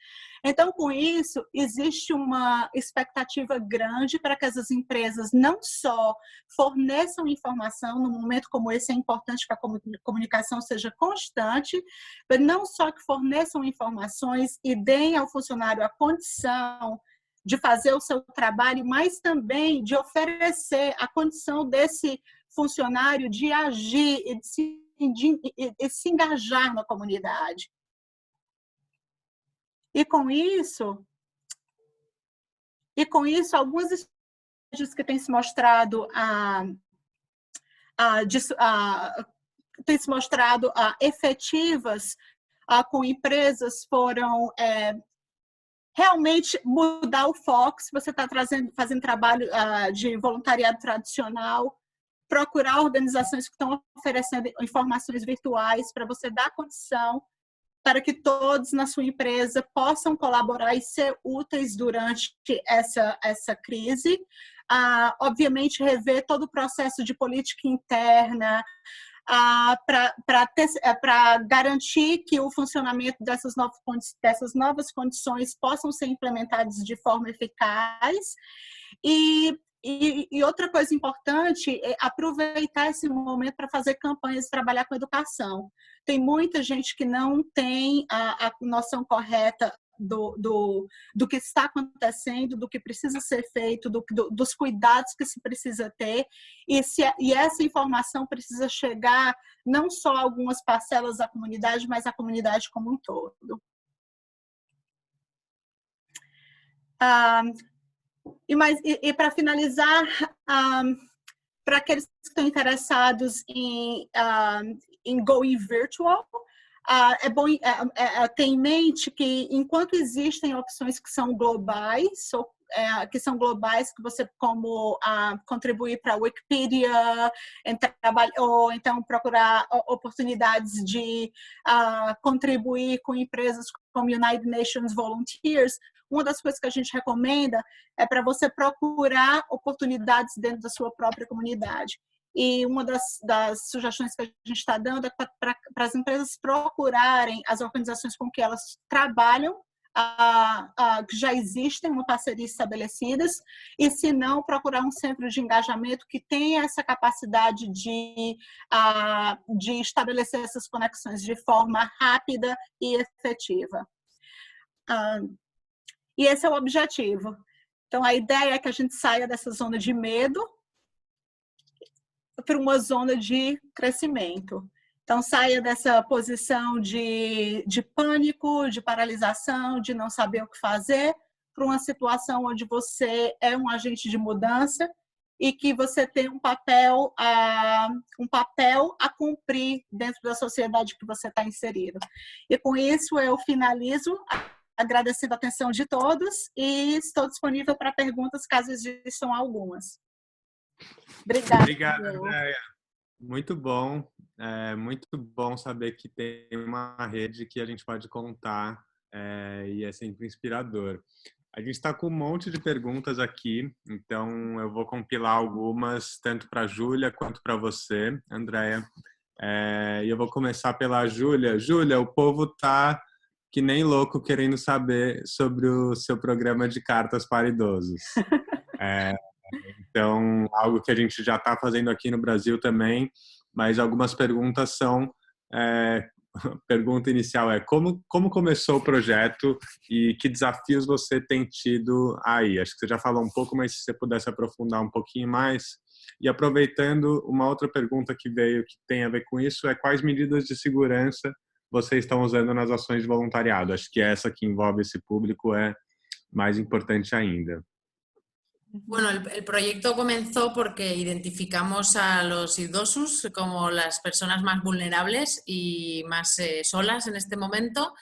Então, com isso, existe uma expectativa grande para que essas empresas não só forneçam informação, num momento como esse é importante que a comunicação seja constante, mas não só que forneçam informações e deem ao funcionário a condição de fazer o seu trabalho, mas também de oferecer a condição desse funcionário de agir e de se engajar na comunidade. E com isso, algumas estratégias que têm se mostrado efetivas com empresas foram realmente mudar o foco. Se você está fazendo trabalho de voluntariado tradicional, procurar organizações que estão oferecendo informações virtuais para você dar condição para que todos na sua empresa possam colaborar e ser úteis durante essa crise. Obviamente, rever todo o processo de política interna para garantir que o funcionamento dessas novas condições possam ser implementadas de forma eficaz. E outra coisa importante é aproveitar esse momento para fazer campanhas e trabalhar com educação. Tem muita gente que não tem a noção correta do que está acontecendo, do que precisa ser feito, dos cuidados que se precisa ter, e essa informação precisa chegar não só a algumas parcelas da comunidade, mas à comunidade como um todo. E para finalizar, para aqueles que estão interessados em going virtual, é bom ter em mente que, enquanto existem opções que são globais, que você como contribuir para a Wikipedia, ou então procurar oportunidades de contribuir com empresas como United Nations Volunteers. Uma das coisas que a gente recomenda é para você procurar oportunidades dentro da sua própria comunidade. E uma das sugestões que a gente está dando é para as empresas procurarem as organizações com que elas trabalham, que já existem, uma parceria estabelecidas, e se não, procurar um centro de engajamento que tenha essa capacidade de estabelecer essas conexões de forma rápida e efetiva. E esse é o objetivo. Então, a ideia é que a gente saia dessa zona de medo para uma zona de crescimento. Então, saia dessa posição de pânico, de paralisação, de não saber o que fazer, para uma situação onde você é um agente de mudança e que você tem um papel a cumprir dentro da sociedade que você está inserido. E com isso eu finalizo, agradecendo a atenção de todos e estou disponível para perguntas, caso existam algumas. Obrigada. Obrigado, Andréia. Muito bom. É muito bom saber que tem uma rede que a gente pode contar e é sempre inspirador. A gente está com um monte de perguntas aqui, então eu vou compilar algumas, tanto para a Júlia quanto para você, Andréia. E eu vou começar pela Júlia. Júlia, o povo está que nem louco querendo saber sobre o seu programa de cartas para idosos. Então, algo que a gente já está fazendo aqui no Brasil também, mas algumas perguntas são... Pergunta inicial é como começou o projeto e que desafios você tem tido aí? Acho que você já falou um pouco, mas se você pudesse aprofundar um pouquinho mais. E aproveitando, uma outra pergunta que veio que tem a ver com isso é quais medidas de segurança vocês estão usando nas ações de voluntariado? Acho que essa que envolve esse público é mais importante ainda. Bueno, el proyecto comenzó porque identificamos a los idosos como las personas más vulnerables y más solas en este momento,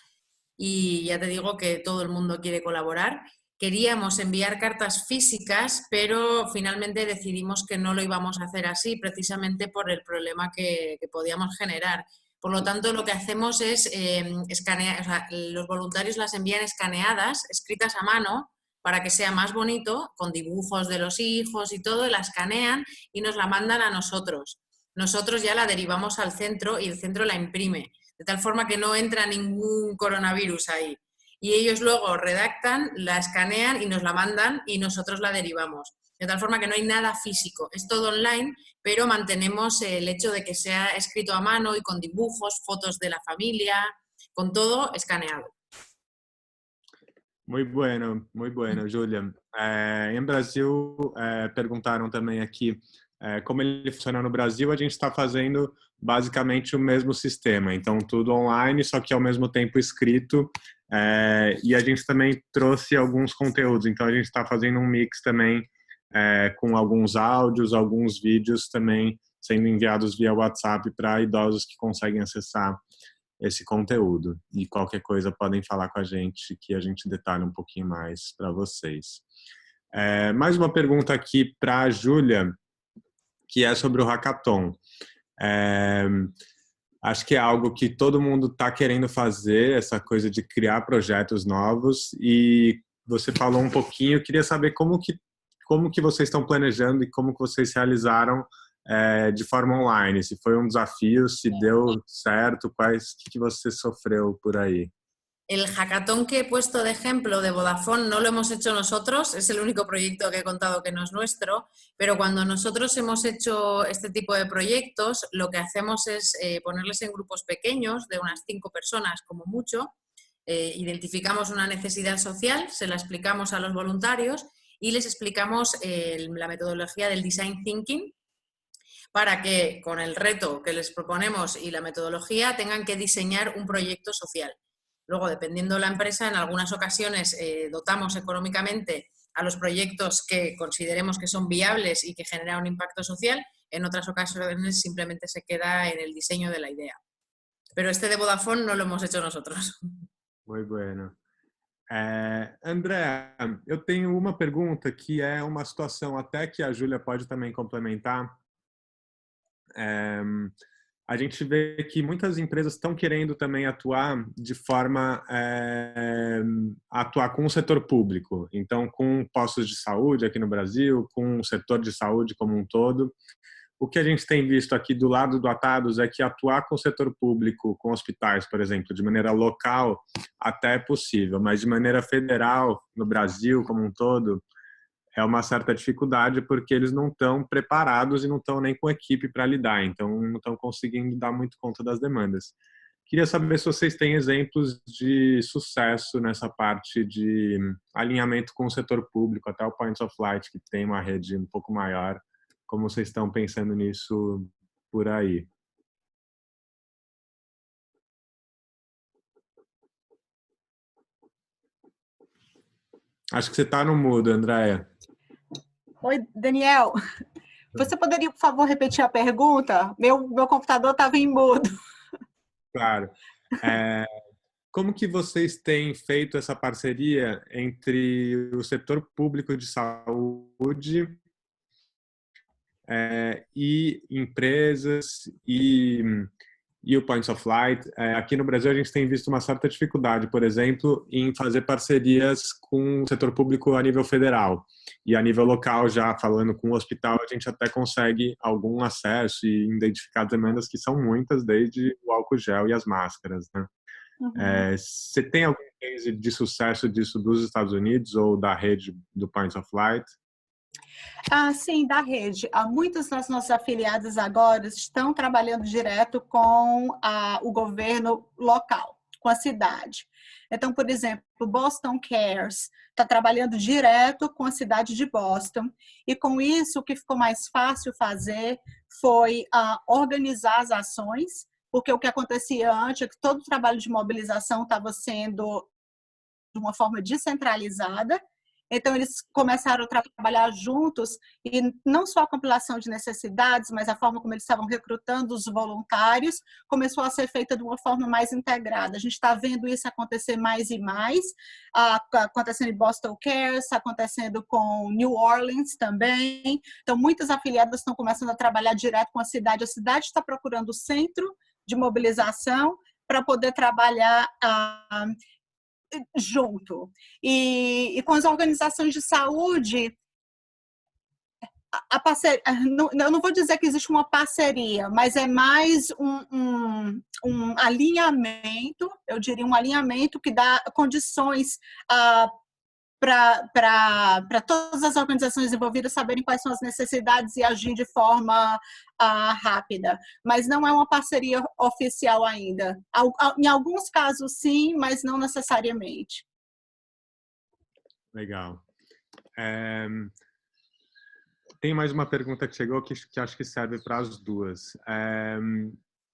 y ya te digo que todo el mundo quiere colaborar. Queríamos enviar cartas físicas, pero finalmente decidimos que no lo íbamos a hacer así, precisamente por el problema que podíamos generar. Por lo tanto, lo que hacemos es escanear, o sea, los voluntarios las envían escaneadas, escritas a mano, para que sea más bonito, con dibujos de los hijos y todo, la escanean y nos la mandan a nosotros. Nosotros ya la derivamos al centro y el centro la imprime, de tal forma que no entra ningún coronavirus ahí. Y ellos luego redactan, la escanean y nos la mandan y nosotros la derivamos. De tal forma que no hay nada físico, es todo online, pero mantenemos el hecho de que sea escrito a mano y con dibujos, fotos de la familia, con todo escaneado. Muito bueno, Júlia. Em Brasil, perguntaram também aqui como ele funciona no Brasil. A gente está fazendo basicamente o mesmo sistema, então tudo online, só que ao mesmo tempo escrito, e a gente também trouxe alguns conteúdos, então a gente está fazendo um mix também com alguns áudios, alguns vídeos também sendo enviados via WhatsApp para idosos que conseguem acessar esse conteúdo. E qualquer coisa podem falar com a gente que a gente detalha um pouquinho mais para vocês. Mais uma pergunta aqui para a Júlia, que é sobre o Hackathon. Acho que é algo que todo mundo está querendo fazer, essa coisa de criar projetos novos, e você falou um pouquinho, eu queria saber como que vocês estão planejando e como que vocês realizaram de forma online, se foi um desafío, se deu certo, que você sofreu por ahí. El hackathon que he puesto de ejemplo de Vodafone no lo hemos hecho nosotros, es el único proyecto que he contado que no es nuestro, pero cuando nosotros hemos hecho este tipo de proyectos, lo que hacemos es ponerles en grupos pequeños, de unas 5 personas como mucho, identificamos una necesidad social, se la explicamos a los voluntarios y les explicamos la metodología del design thinking, para que con el reto que les proponemos y la metodología tengan que diseñar un proyecto social. Luego, dependiendo de la empresa, en algunas ocasiones dotamos económicamente a los proyectos que consideremos que son viables y que generan un impacto social, en otras ocasiones simplemente se queda en el diseño de la idea. Pero este de Vodafone no lo hemos hecho nosotros. Muy bueno. André, eu tenho uma pergunta que é uma situação até que a Júlia pode também complementar. A gente vê que muitas empresas estão querendo também atuar de forma atuar com o setor público, então com postos de saúde aqui no Brasil, com o setor de saúde como um todo. O que a gente tem visto aqui do lado do Atados é que atuar com o setor público, com hospitais, por exemplo, de maneira local até é possível, mas de maneira federal, no Brasil como um todo, é uma certa dificuldade porque eles não estão preparados e não estão nem com equipe para lidar, então não estão conseguindo dar muito conta das demandas. Queria saber se vocês têm exemplos de sucesso nessa parte de alinhamento com o setor público, até o Points of Light, que tem uma rede um pouco maior, como vocês estão pensando nisso por aí. Acho que você está no mudo, Andréia. Oi, Daniel. Você poderia, por favor, repetir a pergunta? Meu computador estava em mudo. Claro. Como que vocês têm feito essa parceria entre o setor público de saúde e empresas e o Points of Light? Aqui no Brasil a gente tem visto uma certa dificuldade, por exemplo, em fazer parcerias com o setor público a nível federal. E a nível local, já falando com o hospital, a gente até consegue algum acesso e identificar demandas que são muitas, desde o álcool gel e as máscaras, né? Você tem algum case de sucesso disso dos Estados Unidos ou da rede do Points of Light? Sim, da rede. Muitos das nossas afiliados agora estão trabalhando direto com o governo local, com a cidade. Então, por exemplo, o Boston Cares está trabalhando direto com a cidade de Boston, e com isso o que ficou mais fácil fazer foi organizar as ações, porque o que acontecia antes é que todo o trabalho de mobilização estava sendo de uma forma descentralizada. Então, eles começaram a trabalhar juntos, e não só a compilação de necessidades, mas a forma como eles estavam recrutando os voluntários começou a ser feita de uma forma mais integrada. A gente está vendo isso acontecer mais e mais, acontecendo em Boston Cares, acontecendo com New Orleans também. Então, muitas afiliadas estão começando a trabalhar direto com a cidade está procurando o centro de mobilização para poder trabalhar junto. E com as organizações de saúde, a parceria, eu não vou dizer que existe uma parceria, mas é mais um alinhamento, eu diria um alinhamento que dá condições para todas as organizações envolvidas saberem quais são as necessidades e agir de forma rápida. Mas não é uma parceria oficial ainda. Em alguns casos, sim, mas não necessariamente. Legal. Tem mais uma pergunta que chegou que acho que serve para as duas.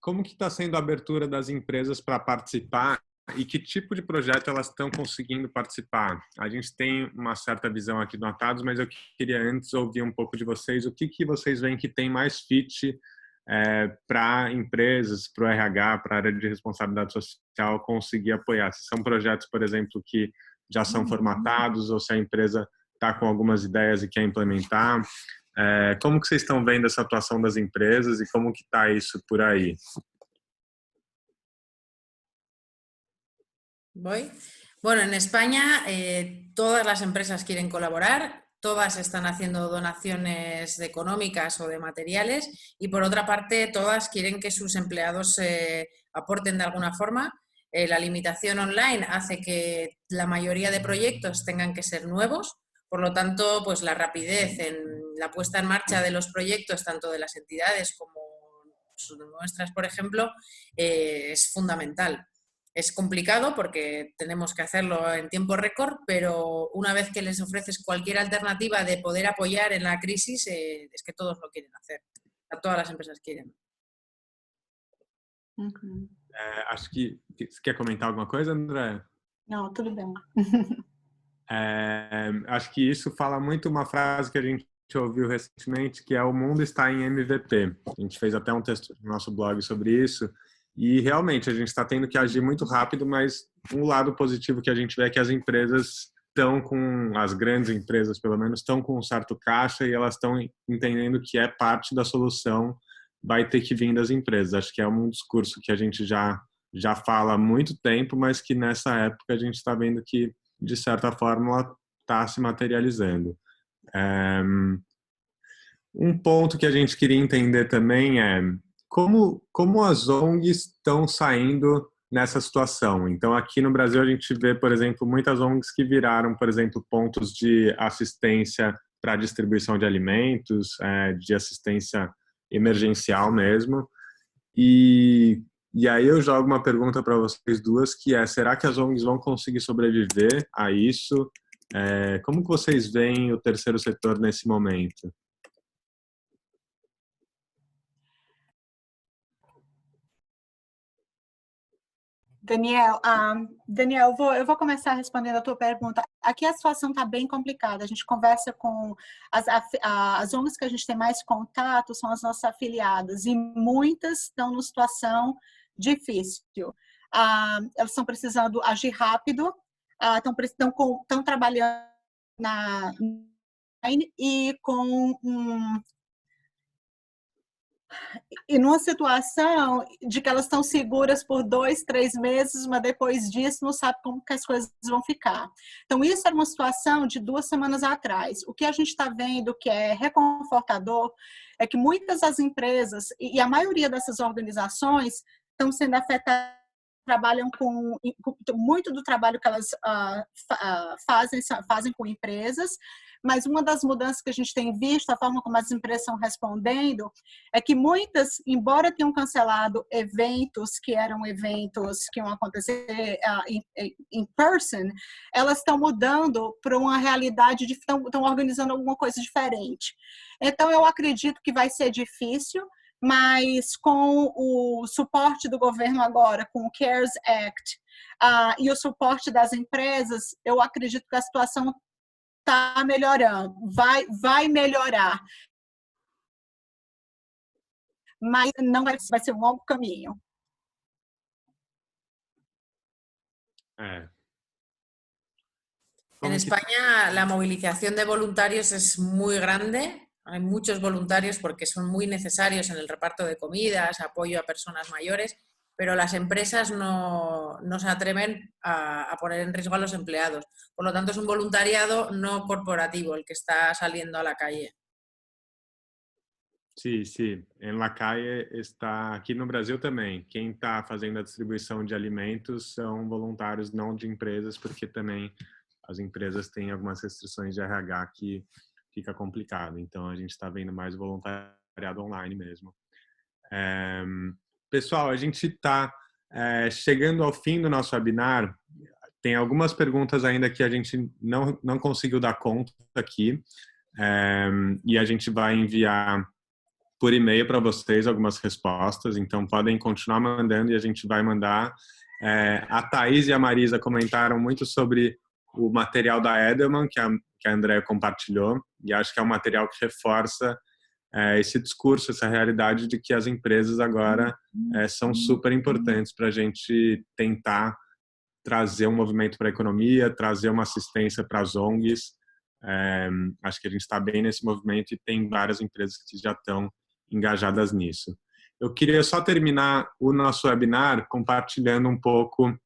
Como que está sendo a abertura das empresas para participar e que tipo de projeto elas estão conseguindo participar? A gente tem uma certa visão aqui do Atados, mas eu queria antes ouvir um pouco de vocês. O que vocês veem que tem mais fit para empresas, para o RH, para a área de responsabilidade social conseguir apoiar? Se são projetos, por exemplo, que já são formatados ou se a empresa está com algumas ideias e quer implementar. Como que vocês estão vendo essa atuação das empresas e como que está isso por aí? ¿Voy? Bueno, en España todas las empresas quieren colaborar, todas están haciendo donaciones económicas o de materiales y por otra parte todas quieren que sus empleados aporten de alguna forma. La limitación online hace que la mayoría de proyectos tengan que ser nuevos, por lo tanto, pues la rapidez en la puesta en marcha de los proyectos, tanto de las entidades como nuestras, por ejemplo, es fundamental. Es complicado porque tenemos que hacerlo en tiempo récord, pero una vez que les ofreces cualquier alternativa de poder apoyar en la crisis, es que todos lo quieren hacer. Todas las empresas quieren. Acho que você quer comentar alguma coisa, André? Não, tudo bem. Acho que isso fala muito uma frase que a gente ouviu recentemente, que é o mundo está em MVP. A gente fez até um texto no nosso blog sobre isso. E realmente a gente está tendo que agir muito rápido, mas um lado positivo que a gente vê é que as empresas estão com, as grandes empresas pelo menos, estão com um certo caixa e elas estão entendendo que é parte da solução, vai ter que vir das empresas. Acho que é um discurso que a gente já fala há muito tempo, mas que nessa época a gente está vendo que, de certa forma, está se materializando. Um ponto que a gente queria entender também é como as ONGs estão saindo nessa situação. Então, aqui no Brasil, a gente vê, por exemplo, muitas ONGs que viraram, por exemplo, pontos de assistência para distribuição de alimentos, de assistência emergencial mesmo. E aí eu jogo uma pergunta para vocês duas, que é, será que as ONGs vão conseguir sobreviver a isso? Como que vocês veem o terceiro setor nesse momento? Daniel, eu vou começar respondendo a tua pergunta. Aqui a situação está bem complicada. A gente conversa com as ONGs que a gente tem mais contato, são as nossas afiliadas, e muitas estão numa situação difícil. Elas estão precisando agir rápido, estão trabalhando e numa situação de que elas estão seguras por 2, 3 meses, mas depois disso não sabe como que as coisas vão ficar. Então, isso era uma situação de 2 semanas atrás. O que a gente está vendo que é reconfortador é que muitas das empresas e a maioria dessas organizações estão sendo afetadas, trabalham com muito do trabalho que elas fazem com empresas, mas uma das mudanças que a gente tem visto, a forma como as empresas estão respondendo, é que muitas, embora tenham cancelado eventos que eram eventos que iam acontecer in person, elas estão mudando para uma realidade, estão organizando alguma coisa diferente. Então, eu acredito que vai ser difícil, mas com o suporte do governo agora, com o CARES Act, e o suporte das empresas, eu acredito que a situação está melhorando, vai melhorar, mas não vai ser um longo caminho. En España la movilización de voluntarios es muy grande. Hay muchos voluntarios porque son muy necesarios en el reparto de comidas, apoyo a personas mayores, pero las empresas no se atreven a poner en riesgo a los empleados. Por lo tanto, es un voluntariado no corporativo el que está saliendo a la calle. Sim, sim. Em La Calle está, aqui no Brasil também, quem está fazendo a distribuição de alimentos são voluntários não de empresas, porque também as empresas têm algumas restrições de RH que fica complicado. Então, a gente está vendo mais voluntariado online mesmo. Pessoal, a gente está chegando ao fim do nosso webinar. Tem algumas perguntas ainda que a gente não conseguiu dar conta aqui. E a gente vai enviar por e-mail para vocês algumas respostas. Então, podem continuar mandando e a gente vai mandar. A Thaís e a Marisa comentaram muito sobre o material da Edelman, que a Andrea compartilhou, e acho que é um material que reforça esse discurso, essa realidade de que as empresas agora são super importantes para a gente tentar trazer um movimento para a economia, trazer uma assistência para as ONGs. Acho que a gente está bem nesse movimento e tem várias empresas que já estão engajadas nisso. Eu queria só terminar o nosso webinar compartilhando um pouco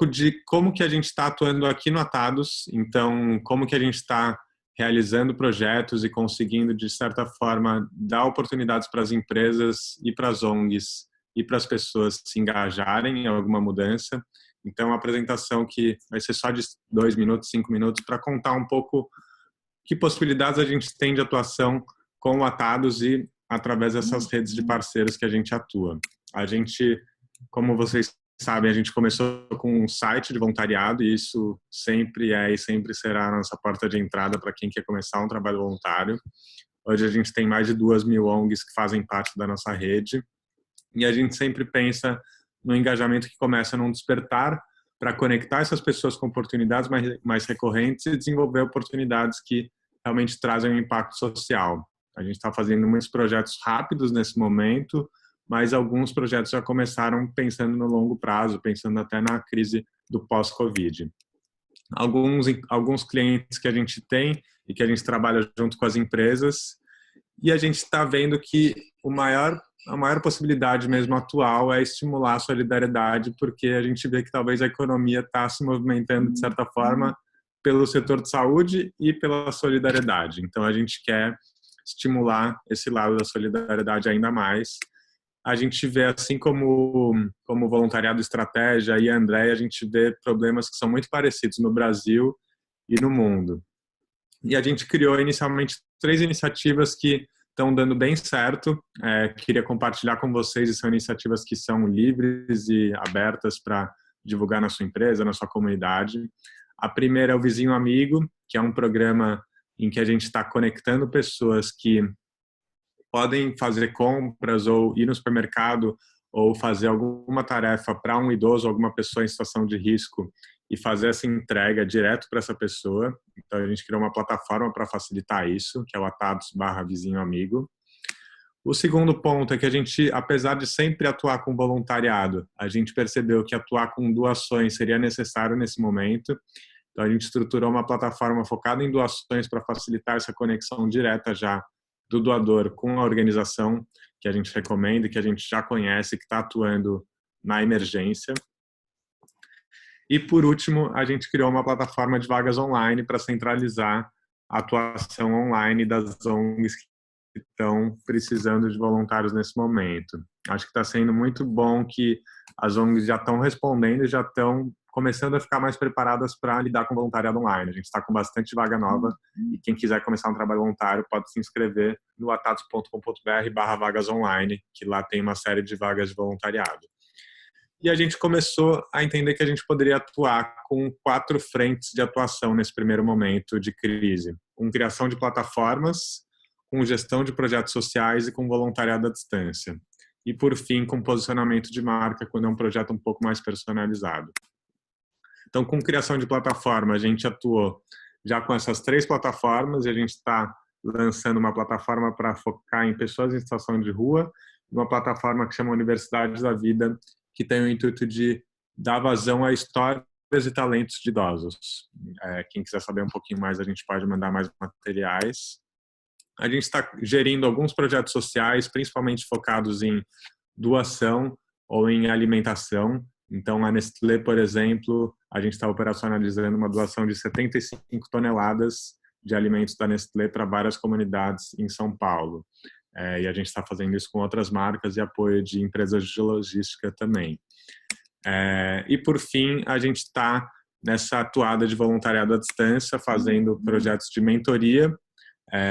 de como que a gente está atuando aqui no Atados, então como que a gente está realizando projetos e conseguindo, de certa forma, dar oportunidades para as empresas e para as ONGs e para as pessoas se engajarem em alguma mudança. Então, uma apresentação que vai ser só de 2 minutos, 5 minutos, para contar um pouco que possibilidades a gente tem de atuação com o Atados e através dessas redes de parceiros que a gente atua. A gente, como vocês sabem, a gente começou com um site de voluntariado e isso sempre é e sempre será a nossa porta de entrada para quem quer começar um trabalho voluntário. Hoje a gente tem mais de 2.000 ONGs que fazem parte da nossa rede e a gente sempre pensa no engajamento que começa num despertar para conectar essas pessoas com oportunidades mais recorrentes e desenvolver oportunidades que realmente trazem um impacto social. A gente está fazendo muitos projetos rápidos nesse momento, mas alguns projetos já começaram pensando no longo prazo, pensando até na crise do pós-Covid. Alguns clientes que a gente tem e que a gente trabalha junto com as empresas, e a gente está vendo que a maior possibilidade mesmo atual é estimular a solidariedade, porque a gente vê que talvez a economia está se movimentando de certa forma pelo setor de saúde e pela solidariedade. Então a gente quer estimular esse lado da solidariedade ainda mais. A gente vê, assim como voluntariado estratégia e a Andrea, a gente vê problemas que são muito parecidos no Brasil e no mundo. E a gente criou inicialmente 3 iniciativas que estão dando bem certo. Queria compartilhar com vocês, e são iniciativas que são livres e abertas para divulgar na sua empresa, na sua comunidade. A primeira é o Vizinho Amigo, que é um programa em que a gente está conectando pessoas que podem fazer compras ou ir no supermercado ou fazer alguma tarefa para um idoso, alguma pessoa em situação de risco e fazer essa entrega direto para essa pessoa. Então, a gente criou uma plataforma para facilitar isso, que é o Atados/Vizinho Amigo. O segundo ponto é que a gente, apesar de sempre atuar com voluntariado, a gente percebeu que atuar com doações seria necessário nesse momento. Então, a gente estruturou uma plataforma focada em doações para facilitar essa conexão direta já do doador com a organização que a gente recomenda e que a gente já conhece, que está atuando na emergência. E, por último, a gente criou uma plataforma de vagas online para centralizar a atuação online das ONGs que estão precisando de voluntários nesse momento. Acho que está sendo muito bom que as ONGs já estão respondendo e já estão começando a ficar mais preparadas para lidar com voluntariado online. A gente está com bastante vaga nova e quem quiser começar um trabalho voluntário pode se inscrever no atados.com.br/vagas online, que lá tem uma série de vagas de voluntariado. E a gente começou a entender que a gente poderia atuar com 4 frentes de atuação nesse primeiro momento de crise. Com criação de plataformas, com gestão de projetos sociais e com voluntariado à distância. E, por fim, com posicionamento de marca, quando é um projeto um pouco mais personalizado. Então, com criação de plataforma, a gente atuou já com essas 3 plataformas, e a gente está lançando uma plataforma para focar em pessoas em situação de rua, uma plataforma que chama Universidade da Vida, que tem o intuito de dar vazão a histórias e talentos de idosos. Quem quiser saber um pouquinho mais, a gente pode mandar mais materiais. A gente está gerindo alguns projetos sociais, principalmente focados em doação ou em alimentação. Então, a Nestlé, por exemplo, a gente está operacionalizando uma doação de 75 toneladas de alimentos da Nestlé para várias comunidades em São Paulo. E a gente está fazendo isso com outras marcas e apoio de empresas de logística também. E, por fim, a gente está nessa atuada de voluntariado à distância, fazendo projetos de mentoria,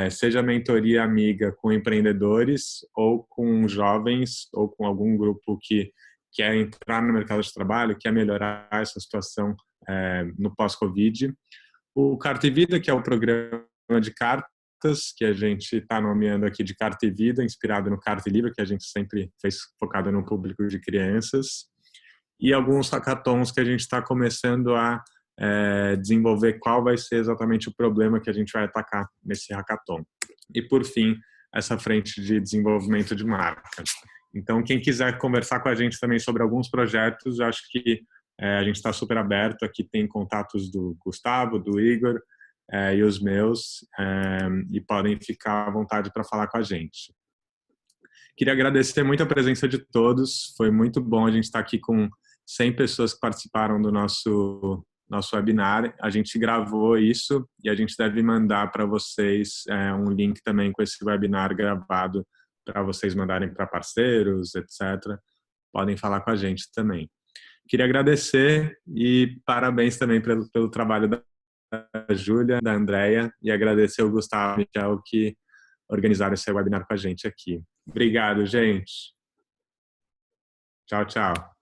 seja mentoria amiga com empreendedores ou com jovens ou com algum grupo que quer entrar no mercado de trabalho, quer melhorar essa situação no pós-Covid. O Carta e Vida, que é o programa de cartas, que a gente está nomeando aqui de Carta e Vida, inspirado no Carta e Livro, que a gente sempre fez focado no público de crianças. E alguns hackathons que a gente está começando a desenvolver qual vai ser exatamente o problema que a gente vai atacar nesse hackathon. E, por fim, essa frente de desenvolvimento de marca. Então, quem quiser conversar com a gente também sobre alguns projetos, eu acho que a gente está super aberto. Aqui tem contatos do Gustavo, do Igor e os meus, e podem ficar à vontade para falar com a gente. Queria agradecer muito a presença de todos. Foi muito bom a gente estar aqui com 100 pessoas que participaram do nosso webinar. A gente gravou isso e a gente deve mandar para vocês um link também com esse webinar gravado para vocês mandarem para parceiros, etc. Podem falar com a gente também. Queria agradecer e parabéns também pelo trabalho da Júlia, da Andrea, e agradecer ao Gustavo e ao Michel que organizaram esse webinar com a gente aqui. Obrigado, gente. Tchau, tchau.